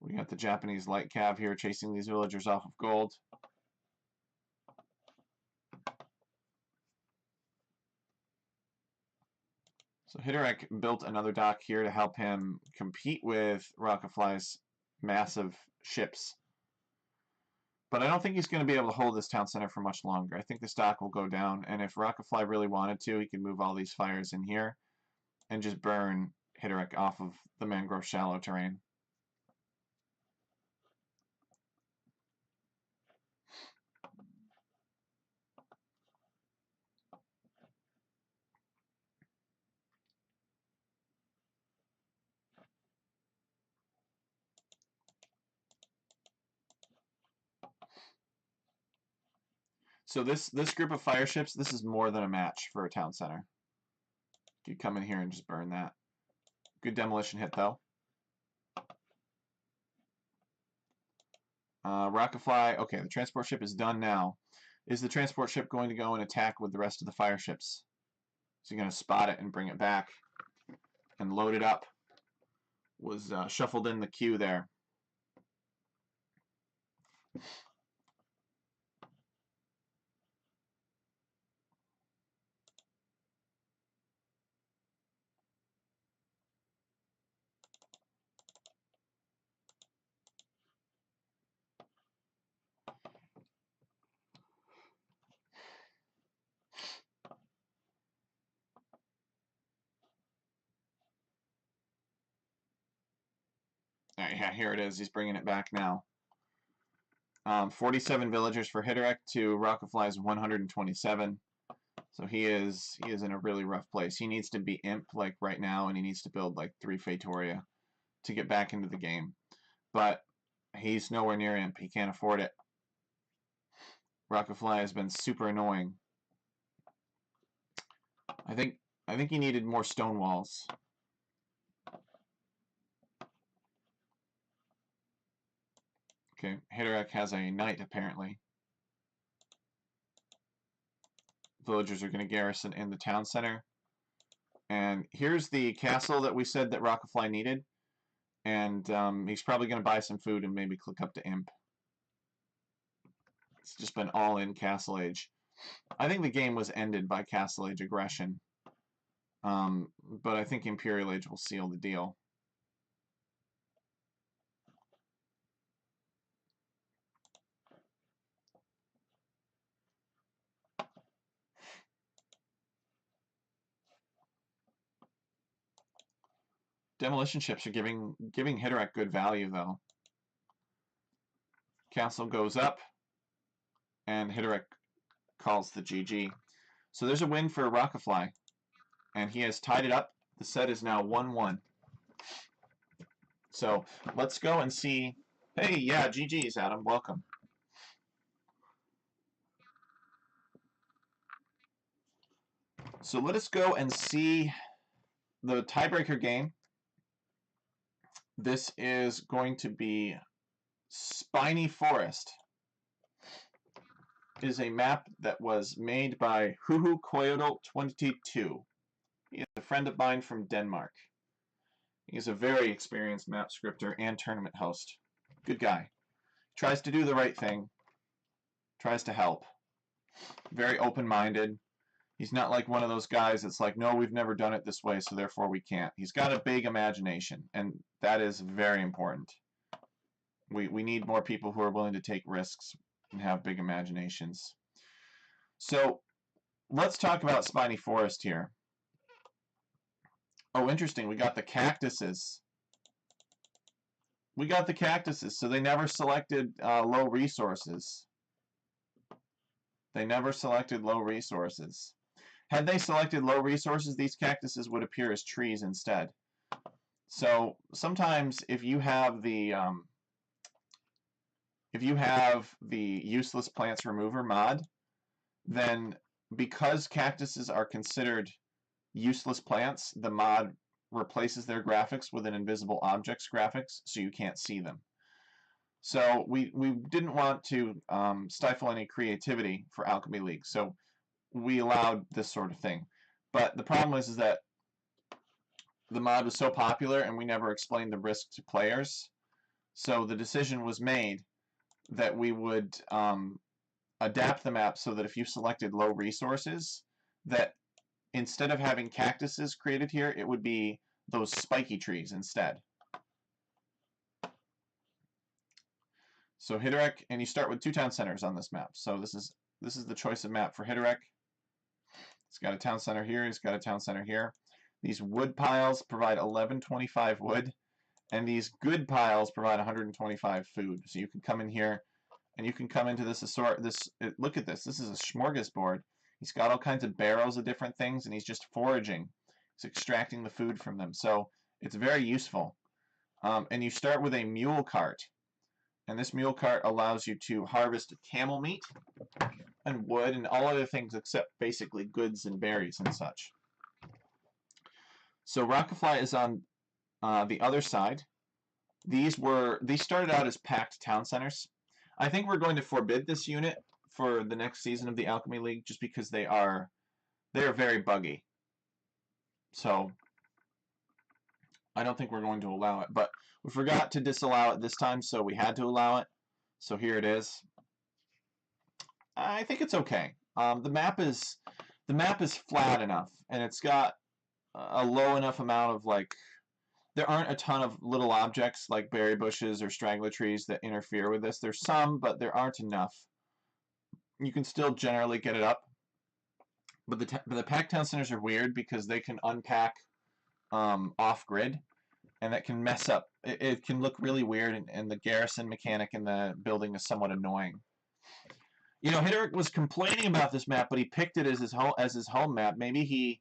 We got the Japanese light cav here chasing these villagers off of gold. So Hitterek built another dock here to help him compete with Rocketfly's massive ships. But I don't think he's going to be able to hold this town center for much longer. I think this dock will go down, and if Rocketfly really wanted to, he could move all these fires in here and just burn Hitterek off of the mangrove shallow terrain. So this group of fire ships, this is more than a match for a town center. You come in here and just burn that. Good demolition hit, though. Rocketfly, okay, the transport ship is done now. Is the transport ship going to go and attack with the rest of the fire ships? Is he going to spot it and bring it back and load it up? Was shuffled in the queue there. All right, yeah, here it is. He's bringing it back now. 47 villagers for Hitterek to Rocketfly's 127. So he is in a really rough place. He needs to be imp like right now, and he needs to build like 3 Faitoria to get back into the game. But he's nowhere near imp. He can't afford it. Rockafly has been super annoying. I think he needed more stone walls. Okay, Hitarak has a knight apparently. Villagers are going to garrison in the town center. And here's the castle that we said that Rockafly needed. And he's probably going to buy some food and maybe click up to imp. It's just been all in Castle Age. I think the game was ended by Castle Age aggression. But I think Imperial Age will seal the deal. Demolition ships are giving Hitarak good value though. Castle goes up, and Hitarak calls the GG. So there's a win for Rockafly, and he has tied it up. The set is now 1-1. So let's go and see. Hey, yeah, GG's, Adam. Welcome. So let us go and see the tiebreaker game. This is going to be Spiny Forest. It is a map that was made by Huhu Coyote 22. He is a friend of mine from Denmark. He's a very experienced map scripter and tournament host. Good guy. Tries to do the right thing. Tries to help. Very open-minded. He's not like one of those guys that's like, no, we've never done it this way, so therefore we can't. He's got a big imagination, and that is very important. We need more people who are willing to take risks and have big imaginations. So let's talk about Spiny Forest here. Oh, interesting. We got the cactuses. We got the cactuses, so they never selected low resources. They never selected low resources. Had they selected low resources, these cactuses would appear as trees instead. So sometimes if you have the useless plants remover mod, then because cactuses are considered useless plants, the mod replaces their graphics with an invisible objects graphics, so you can't see them. So we didn't want to stifle any creativity for Alchemy League, so we allowed this sort of thing. But the problem is that the mod was so popular and we never explained the risk to players. So the decision was made that we would adapt the map so that if you selected low resources, that instead of having cactuses created here, it would be those spiky trees instead. So Hitarak, and you start with 2 town centers on this map. So this is the choice of map for Hitarak. It's got a town center here. He's got a town center here. These wood piles provide 1125 wood, and these good piles provide 125 food. So you can come in here, and you can come into this look at this. This is a smorgasbord. He's got all kinds of barrels of different things, and he's just foraging. He's extracting the food from them. So it's very useful. And you start with a mule cart. And this mule cart allows you to harvest camel meat and wood and all other things except basically goods and berries and such. So Rockafly is on the other side. These started out as packed town centers. I think we're going to forbid this unit for the next season of the Alchemy League just because they are very buggy. So I don't think we're going to allow it, but we forgot to disallow it this time, so we had to allow it. So here it is. I think it's okay. The map is flat enough, and it's got a low enough amount of there aren't a ton of little objects like berry bushes or straggler trees that interfere with this. There's some, but there aren't enough. You can still generally get it up, but the pack town centers are weird because they can unpack off grid, and that can mess up. It can look really weird, and the garrison mechanic in the building is somewhat annoying. You know, Hitterick was complaining about this map, but he picked it as his home map. Maybe he,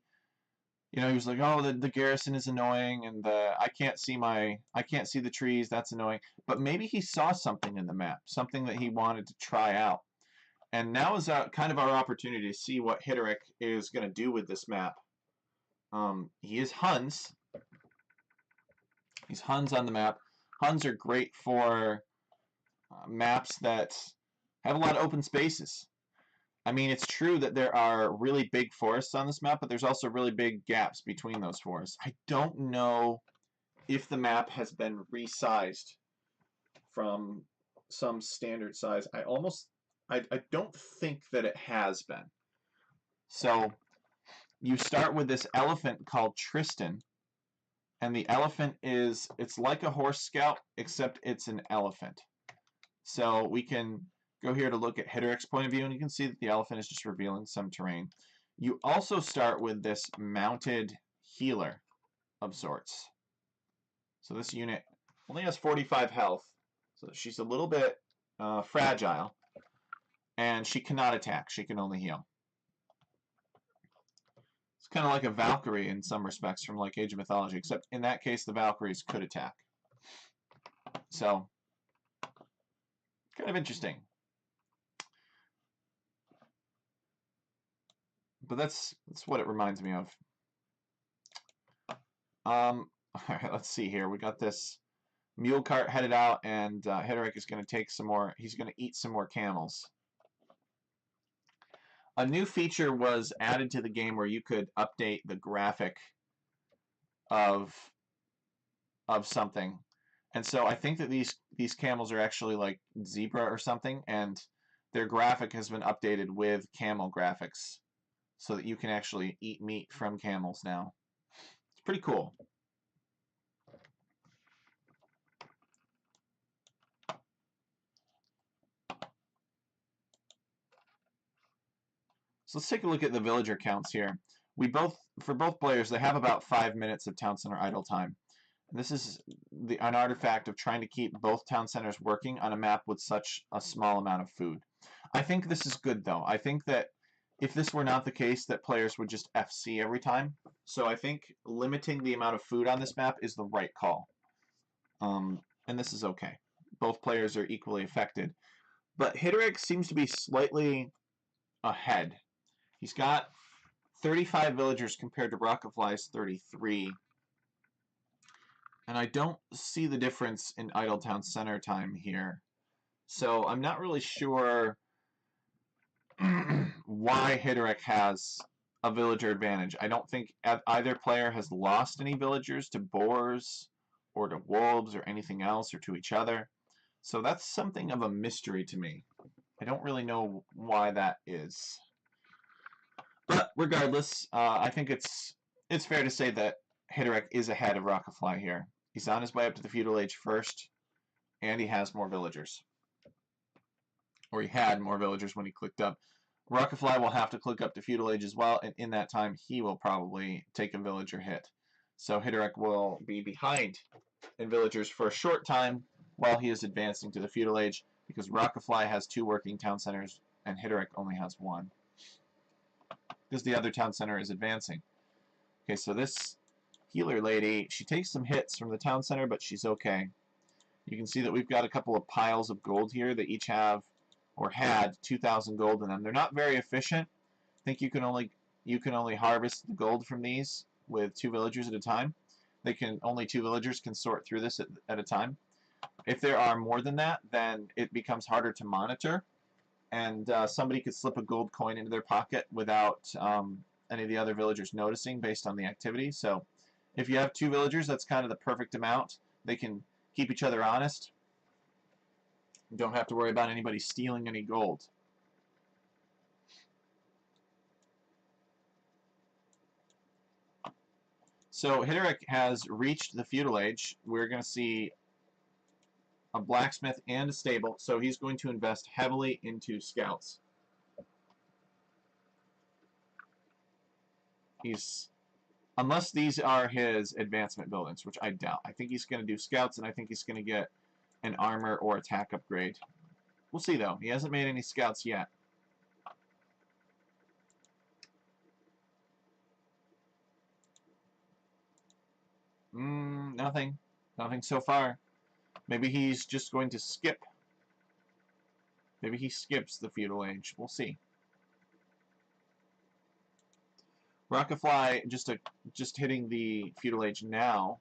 you know, he was like, oh, the garrison is annoying, and I can't see the trees. That's annoying. But maybe he saw something in the map, something that he wanted to try out. And now is kind of our opportunity to see what Hitterick is going to do with this map. He is Huns. He's Huns on the map. Huns are great for maps that have a lot of open spaces. I mean, it's true that there are really big forests on this map, but there's also really big gaps between those forests. I don't know if the map has been resized from some standard size. I don't think that it has been. So you start with this elephant called Tristan, and the elephant it's like a horse scout, except it's an elephant. So we can go here to look at Hitterick's point of view, and you can see that the elephant is just revealing some terrain. You also start with this mounted healer of sorts. So this unit only has 45 health, so she's a little bit fragile, and she cannot attack. She can only heal. It's kind of like a Valkyrie in some respects from like Age of Mythology, except in that case the Valkyries could attack. So, kind of interesting. But that's what it reminds me of. All right, let's see here. We got this mule cart headed out, and Hitterick is going to take some more. He's going to eat some more camels. A new feature was added to the game where you could update the graphic of something, and so I think that these camels are actually like zebra or something, and their graphic has been updated with camel graphics, so that you can actually eat meat from camels now. It's pretty cool. So let's take a look at the villager counts here. For both players, they have about 5 minutes of town center idle time. And this is an artifact of trying to keep both town centers working on a map with such a small amount of food. I think this is good, though. I think that if this were not the case, that players would just FC every time. So I think limiting the amount of food on this map is the right call. And this is okay. Both players are equally affected. But Hitterick seems to be slightly ahead. He's got 35 villagers compared to Rockafly's 33. And I don't see the difference in Idletown center time here. So I'm not really sure why Hitterick has a villager advantage. I don't think either player has lost any villagers to boars or to wolves or anything else or to each other. So that's something of a mystery to me. I don't really know why that is. But regardless, I think it's fair to say that Hitterick is ahead of Rockafly here. He's on his way up to the feudal age first, and he has more villagers. Or he had more villagers when he clicked up. Rockafly will have to click up to feudal age as well, and in that time he will probably take a villager hit. So Hitterick will be behind in villagers for a short time while he is advancing to the feudal age, because Rockafly has 2 working town centers and Hitterick only has 1. Because the other town center is advancing. Okay, so this healer lady, she takes some hits from the town center, but she's okay. You can see that we've got a couple of piles of gold here that each have, or had, 2,000 gold in them. They're not very efficient. I think you can only harvest the gold from these with 2 villagers at a time. Only 2 villagers can sort through this at a time. If there are more than that, then it becomes harder to monitor, and somebody could slip a gold coin into their pocket without any of the other villagers noticing based on the activity. So if you have 2 villagers, that's kind of the perfect amount. They can keep each other honest. You don't have to worry about anybody stealing any gold. So Hitterick has reached the feudal age. We're going to see a blacksmith and a stable, so he's going to invest heavily into scouts. Unless these are his advancement buildings, which I doubt. I think he's going to do scouts, and I think he's going to get an armor or attack upgrade. We'll see, though. He hasn't made any scouts yet. nothing. Nothing so far. Maybe he's just going to skip. Maybe he skips the feudal age. We'll see. Rockafly just hitting the feudal age now.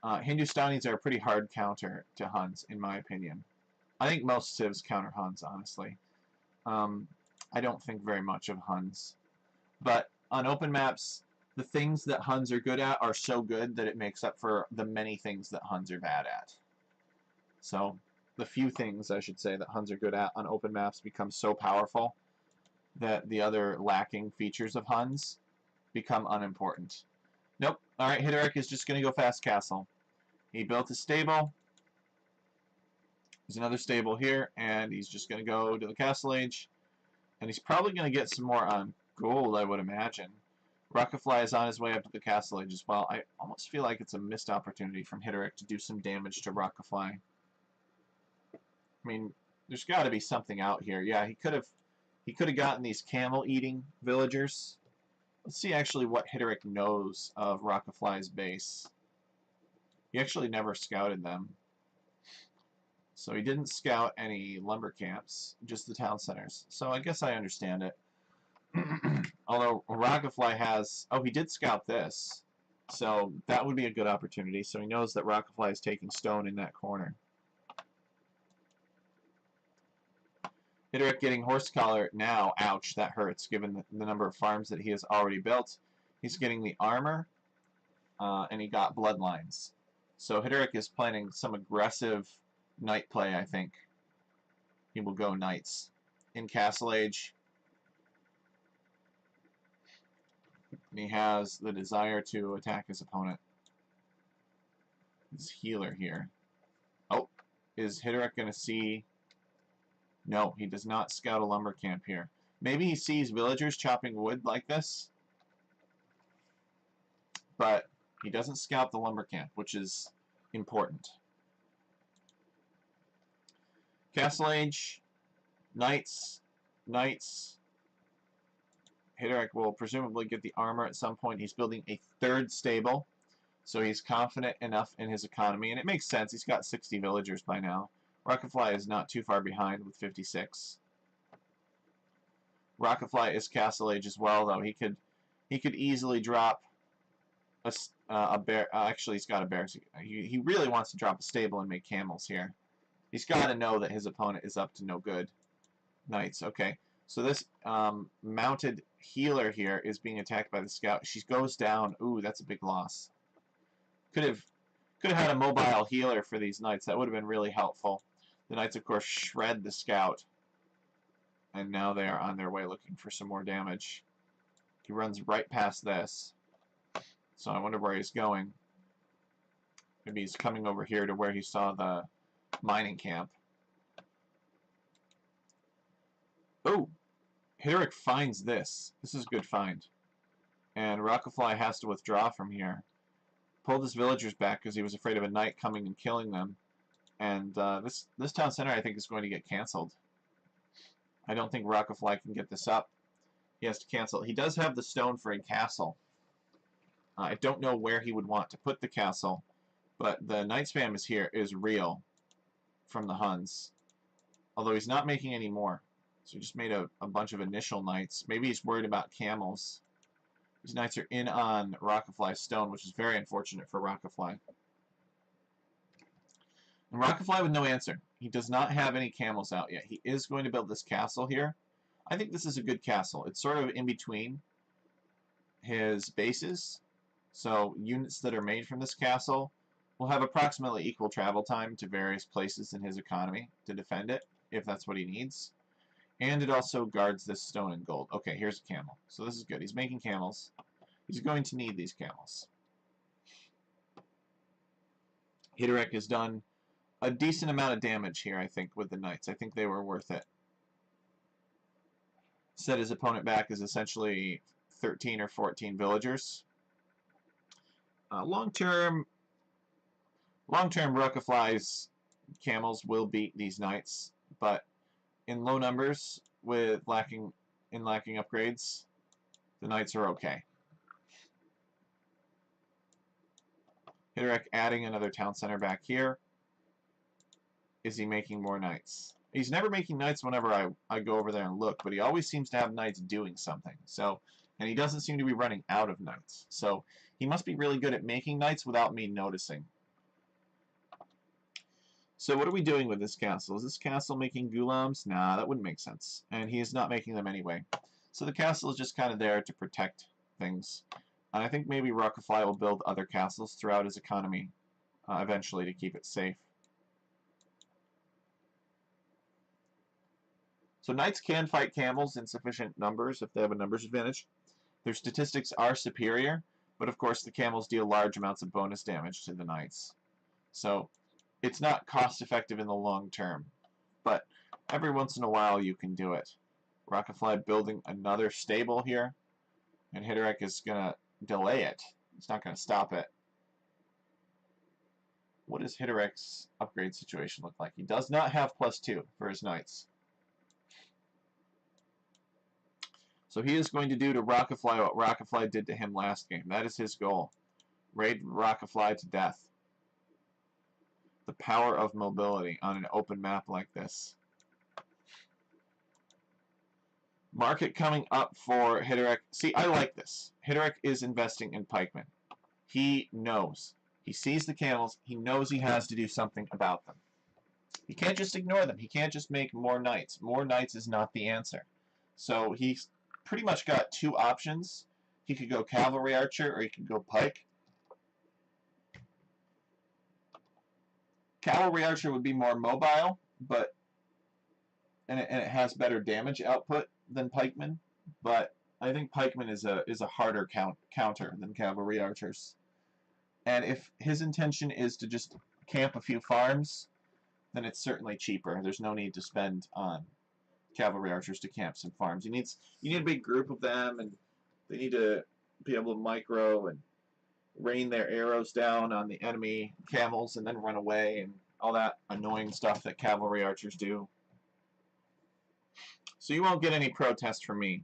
Hindustanis are a pretty hard counter to Huns, in my opinion. I think most civs counter Huns, honestly. I don't think very much of Huns. But on open maps, the things that Huns are good at are so good that it makes up for the many things that Huns are bad at. So, the few things, I should say, that Huns are good at on open maps become so powerful that the other lacking features of Huns become unimportant. Nope. Alright, Hideric is just going to go fast castle. He built a stable. There's another stable here, and he's just going to go to the castle age. And he's probably going to get some more on gold, I would imagine. Rockafly is on his way up to the castle age as well. I almost feel like it's a missed opportunity from Hideric to do some damage to Rockafly. I mean, there's got to be something out here. Yeah, he could have gotten these camel-eating villagers. Let's see actually what Hideric knows of Rockafly's base. He actually never scouted them. So he didn't scout any lumber camps, just the town centers. So I guess I understand it. Although Rockafly has... Oh, he did scout this. So that would be a good opportunity. So he knows that Rockafly is taking stone in that corner. Hideric getting horse collar now. Ouch, that hurts, given the number of farms that he has already built. He's getting the armor, and he got bloodlines. So Hideric is planning some aggressive knight play, I think. He will go knights. In Castle Age, and he has the desire to attack his opponent. His healer here. Oh, is Hideric going to see... No, he does not scout a lumber camp here. Maybe he sees villagers chopping wood like this, but he doesn't scout the lumber camp, which is important. Castle Age, knights. Hideric will presumably get the armor at some point. He's building a third stable, so he's confident enough in his economy, and it makes sense. He's got 60 villagers by now. Rockafly is not too far behind with 56. Rockafly is Castle Age as well, though. He could easily drop a bear. Actually, he's got a bear. He really wants to drop a stable and make camels here. He's got to know that his opponent is up to no good. Knights, okay. So this mounted healer here is being attacked by the scout. She goes down. Ooh, that's a big loss. Could have had a mobile healer for these knights. That would have been really helpful. The knights, of course, shred the scout. And now they are on their way looking for some more damage. He runs right past this. So I wonder where he's going. Maybe he's coming over here to where he saw the mining camp. Oh! Hideric finds this. This is a good find. And Rockafly has to withdraw from here. Pulled his villagers back because he was afraid of a knight coming and killing them. And this town center, I think, is going to get canceled. I don't think Rockafly can get this up. He has to cancel. He does have the stone for a castle. I don't know where he would want to put the castle, but the knight spam is real from the Huns. Although he's not making any more. So he just made a bunch of initial knights. Maybe he's worried about camels. These knights are in on Rockafly's stone, which is very unfortunate for Rockafly. And Rockafly with no answer. He does not have any camels out yet. He is going to build this castle here. I think this is a good castle. It's sort of in between his bases. So units that are made from this castle will have approximately equal travel time to various places in his economy to defend it, if that's what he needs. And it also guards this stone and gold. Okay, here's a camel. So this is good. He's making camels. He's going to need these camels. Hideric has done a decent amount of damage here, I think, with the knights. I think they were worth it. Set his opponent back as essentially 13 or 14 villagers. Long-term Rockafly's camels will beat these knights, but in low numbers with lacking upgrades, the knights are okay. Hidorek adding another town center back here. Is he making more knights? He's never making knights whenever I go over there and look, but he always seems to have knights doing something. So, and he doesn't seem to be running out of knights. So he must be really good at making knights without me noticing. So what are we doing with this castle? Is this castle making gulams? Nah, that wouldn't make sense. And he is not making them anyway. So the castle is just kind of there to protect things. And I think maybe Rockafly will build other castles throughout his economy eventually to keep it safe. So knights can fight camels in sufficient numbers if they have a numbers advantage. Their statistics are superior, but of course the camels deal large amounts of bonus damage to the knights. So it's not cost effective in the long term, but every once in a while you can do it. Rockafly building another stable here, and Hidorek is going to delay it. He's not going to stop it. What does Hidorek's upgrade situation look like? He does not have +2 for his knights. So he is going to do to Rockafly what Rockafly did to him last game. That is his goal. Raid Rockafly to death. The power of mobility on an open map like this. Market coming up for Hidorek. See, I like this. Hidorek is investing in pikemen. He knows. He sees the camels. He knows he has to do something about them. He can't just ignore them. He can't just make more knights. More knights is not the answer. So he's pretty much got two options. He could go cavalry archer or he could go pike. Cavalry archer would be more mobile, but and it has better damage output than pikemen. But I think pikemen is a harder counter than cavalry archers. And if his intention is to just camp a few farms, then it's certainly cheaper. There's no need to spend on cavalry archers to camp some farms. You need a big group of them, and they need to be able to micro and rain their arrows down on the enemy camels and then run away and all that annoying stuff that cavalry archers do. So you won't get any protest from me.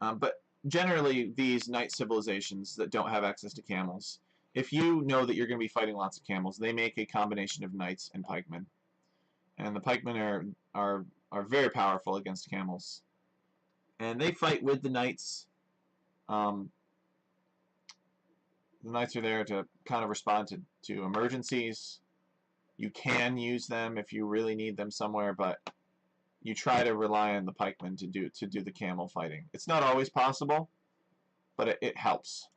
But generally, these knight civilizations that don't have access to camels, if you know that you're going to be fighting lots of camels, they make a combination of knights and pikemen. And the pikemen are very powerful against camels. And they fight with the knights. The knights are there to kind of respond to emergencies. You can use them if you really need them somewhere, but you try to rely on the pikemen to do the camel fighting. It's not always possible, but it helps.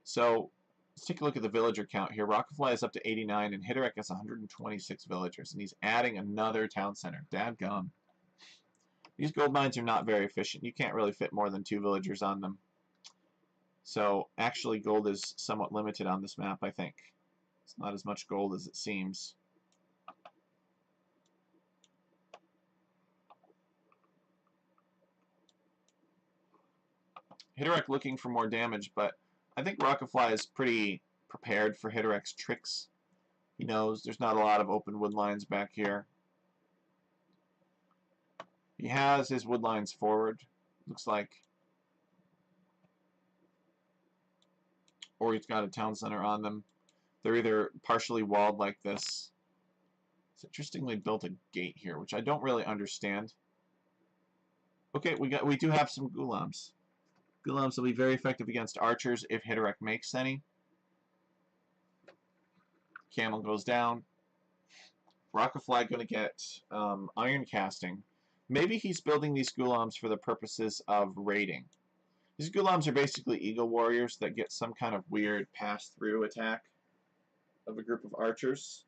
So let's take a look at the villager count here. Rockafly is up to 89, and Hidorek has 126 villagers, and he's adding another town center. Dadgum. These gold mines are not very efficient. You can't really fit more than 2 villagers on them. So actually gold is somewhat limited on this map, I think. It's not as much gold as it seems. Hidorek looking for more damage, but I think Rockafly is pretty prepared for Hidorek's tricks. He knows there's not a lot of open wood lines back here. He has his wood lines forward, looks like. Or he's got a town center on them. They're either partially walled like this. It's interestingly built a gate here, which I don't really understand. Okay, we do have some gulams. Gulams will be very effective against archers if Hidorek makes any. Camel goes down. Rockafly going to get iron casting. Maybe he's building these gulams for the purposes of raiding. These gulams are basically eagle warriors that get some kind of weird pass-through attack of a group of archers.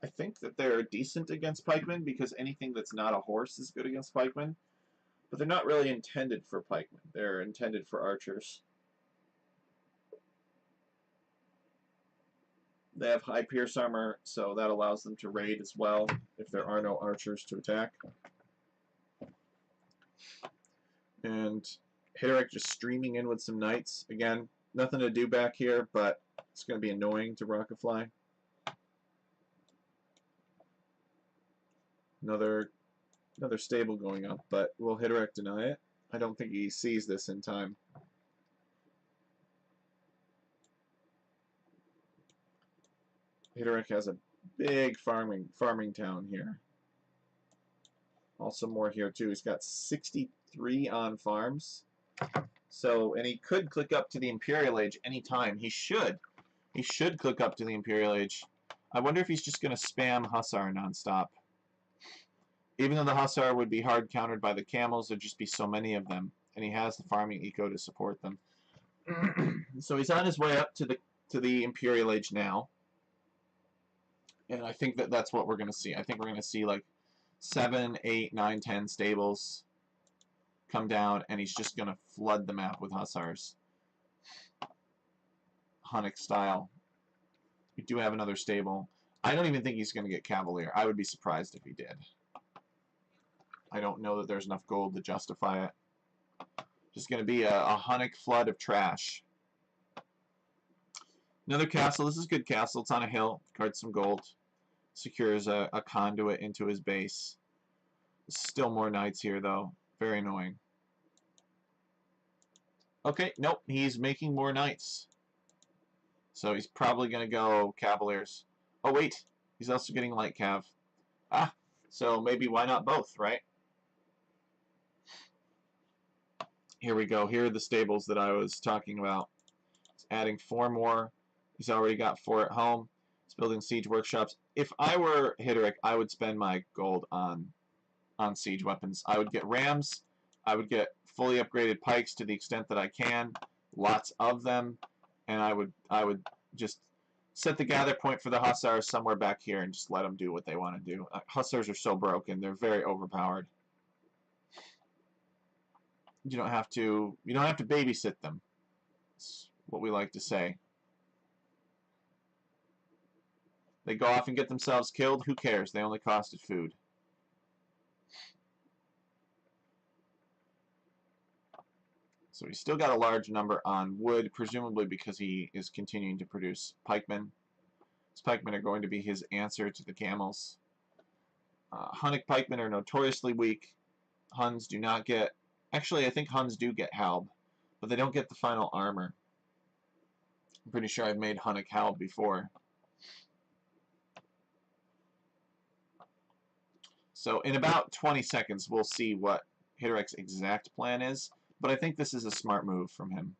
I think that they're decent against pikemen because anything that's not a horse is good against pikemen. But they're not really intended for pikemen. They're intended for archers. They have high pierce armor, so that allows them to raid as well if there are no archers to attack. And Hidorek just streaming in with some knights. Again, nothing to do back here, but it's going to be annoying to Rockafly. Another stable going up, but will Hidorek deny it? I don't think he sees this in time. Hitterich has a big farming town here. Also more here too. He's got 63 on farms. So, and he could click up to the Imperial Age anytime. He should. He should click up to the Imperial Age. I wonder if he's just going to spam Hussar nonstop. Even though the Hussar would be hard countered by the camels, there'd just be so many of them. And he has the farming eco to support them. So he's on his way up to the Imperial Age now. And I think that's what we're going to see. I think we're going to see like 7, 8, 9, 10 stables come down, and he's just going to flood the map with Hussars. Hunnic style. We do have another stable. I don't even think he's going to get Cavalier. I would be surprised if he did. I don't know that there's enough gold to justify it. Just going to be a Hunnic flood of trash. Another castle. This is a good castle. It's on a hill. Guards some gold. Secures a conduit into his base. Still more knights here, though. Very annoying. Okay, nope. He's making more knights. So he's probably going to go Cavaliers. Oh, wait. He's also getting light cav. Ah, so maybe why not both, right? Here we go. Here are the stables that I was talking about. He's adding 4 more. He's already got 4 at home. He's building siege workshops. If I were Hitterich, I would spend my gold on siege weapons. I would get rams. I would get fully upgraded pikes to the extent that I can. Lots of them. And I would just set the gather point for the Hussars somewhere back here and just let them do what they want to do. Hussars are so broken. They're very overpowered. You don't have to babysit them. That's what we like to say. They go off and get themselves killed. Who cares? They only costed food. So he's still got a large number on wood, presumably because he is continuing to produce pikemen. These pikemen are going to be his answer to the camels. Hunnic pikemen are notoriously weak. Huns do not get... Actually, I think Huns do get Halb, but they don't get the final armor. I'm pretty sure I've made Hunnic Halb before. So in about 20 seconds, we'll see what Hitterich's exact plan is, but I think this is a smart move from him.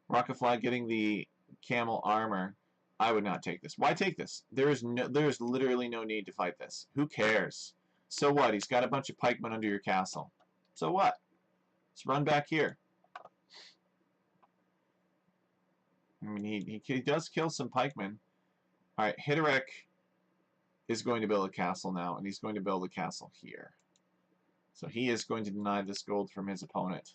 Rockafly getting the camel armor. I would not take this. Why take this? There is literally no need to fight this. Who cares? So what? He's got a bunch of pikemen under your castle. So what? Let's run back here. I mean, he does kill some pikemen. All right, Hitterich is going to build a castle now, and he's going to build a castle here. So he is going to deny this gold from his opponent.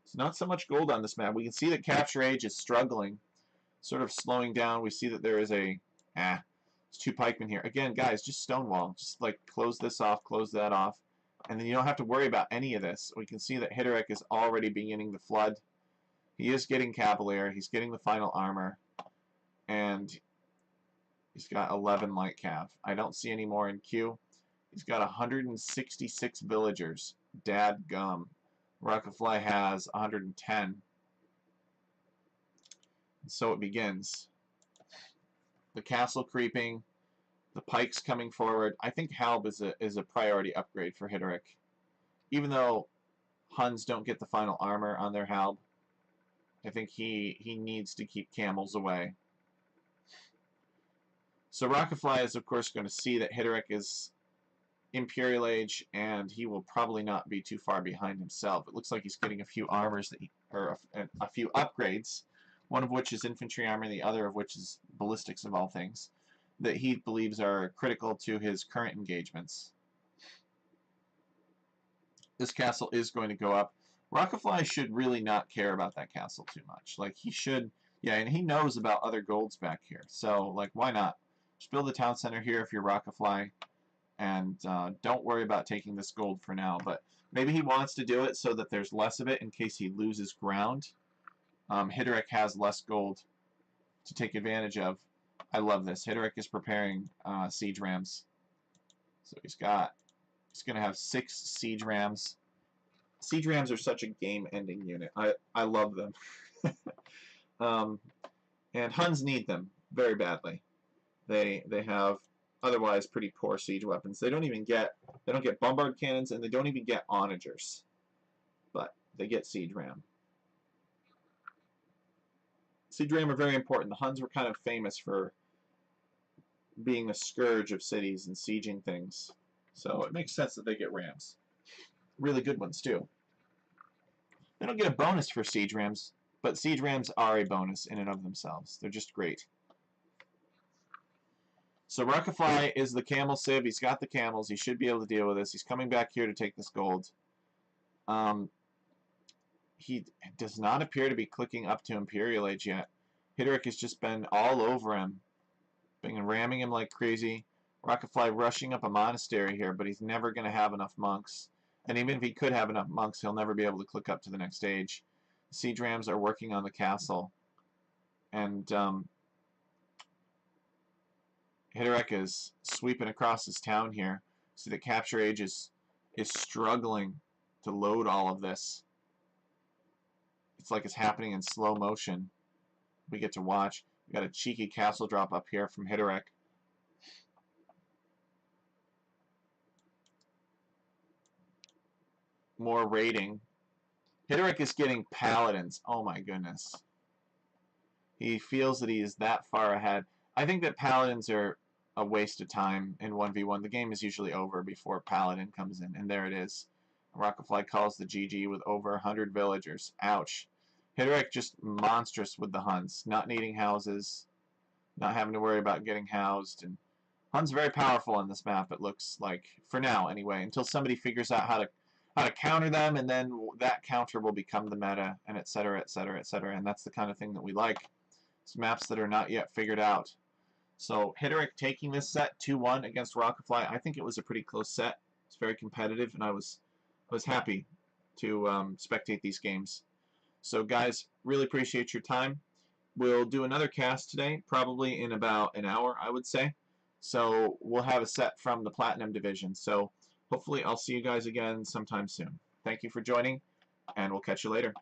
It's not so much gold on this map. We can see that Capture Age is struggling, sort of slowing down. We see that there is there's 2 pikemen here. Again, guys, just stonewall. Just like close this off, close that off, and then you don't have to worry about any of this. We can see that Hitterich is already beginning the flood. He is getting Cavalier. He's getting the final armor, and he's got 11 light cav. I don't see any more in queue. He's got 166 villagers. Dad gum. Rockafly has 110. And so it begins. The castle creeping. The pikes coming forward. I think Halb is a priority upgrade for Hitterich. Even though Huns don't get the final armor on their Halb, I think he needs to keep camels away. So Rockafly is, of course, going to see that Hitterich is Imperial Age, and he will probably not be too far behind himself. It looks like he's getting a few armors, or a few upgrades, one of which is infantry armor, the other of which is ballistics of all things, that he believes are critical to his current engagements. This castle is going to go up. Rockafly should really not care about that castle too much. Like, he should, yeah, and he knows about other golds back here. So, like, why not? Just build a town center here if you're Rockafly, and don't worry about taking this gold for now. But maybe he wants to do it so that there's less of it in case he loses ground. Hitterich has less gold to take advantage of. I love this. Hitterich is preparing siege rams. So he's going to have 6 siege rams. Siege rams are such a game-ending unit. I love them. And Huns need them. very badly. They have otherwise pretty poor siege weapons. They don't get bombard cannons, and they don't even get onagers, but they get siege ram. Siege ram are very important. The Huns were kind of famous for being a scourge of cities and sieging things, so it makes sense that they get rams. Really good ones too. They don't get a bonus for siege rams, but siege rams are a bonus in and of themselves. They're just great. So Rockafly is the camel civ. He's got the camels. He should be able to deal with this. He's coming back here to take this gold. He does not appear to be clicking up to Imperial Age yet. Hitterick has just been all over him, been ramming him like crazy. Rockafly rushing up a monastery here, but he's never going to have enough monks. And even if he could have enough monks, he'll never be able to click up to the next stage. Siege rams are working on the castle. And Hitterick is sweeping across his town here. See, the capture age is struggling to load all of this. It's like it's happening in slow motion. We get to watch. We got a cheeky castle drop up here from Hitterick. More raiding. Hitterick is getting paladins. Oh my goodness. He feels that he is that far ahead. I think that paladins are a waste of time in 1v1. The game is usually over before paladin comes in, and there it is. Rockafly calls the GG with over 100 villagers. Ouch. Hitterick just monstrous with the Huns, not needing houses, not having to worry about getting housed. And Huns very powerful on this map, it looks like, for now anyway, until somebody figures out how to counter them, and then that counter will become the meta, and etc., etc., etc. And that's the kind of thing that we like. It's maps that are not yet figured out. So Hitterick taking this set 2-1 against Rockafly. I think it was a pretty close set. It's very competitive, and I was happy to spectate these games. So guys, really appreciate your time. We'll do another cast today, probably in about an hour, I would say. So we'll have a set from the Platinum Division. So hopefully I'll see you guys again sometime soon. Thank you for joining, and we'll catch you later.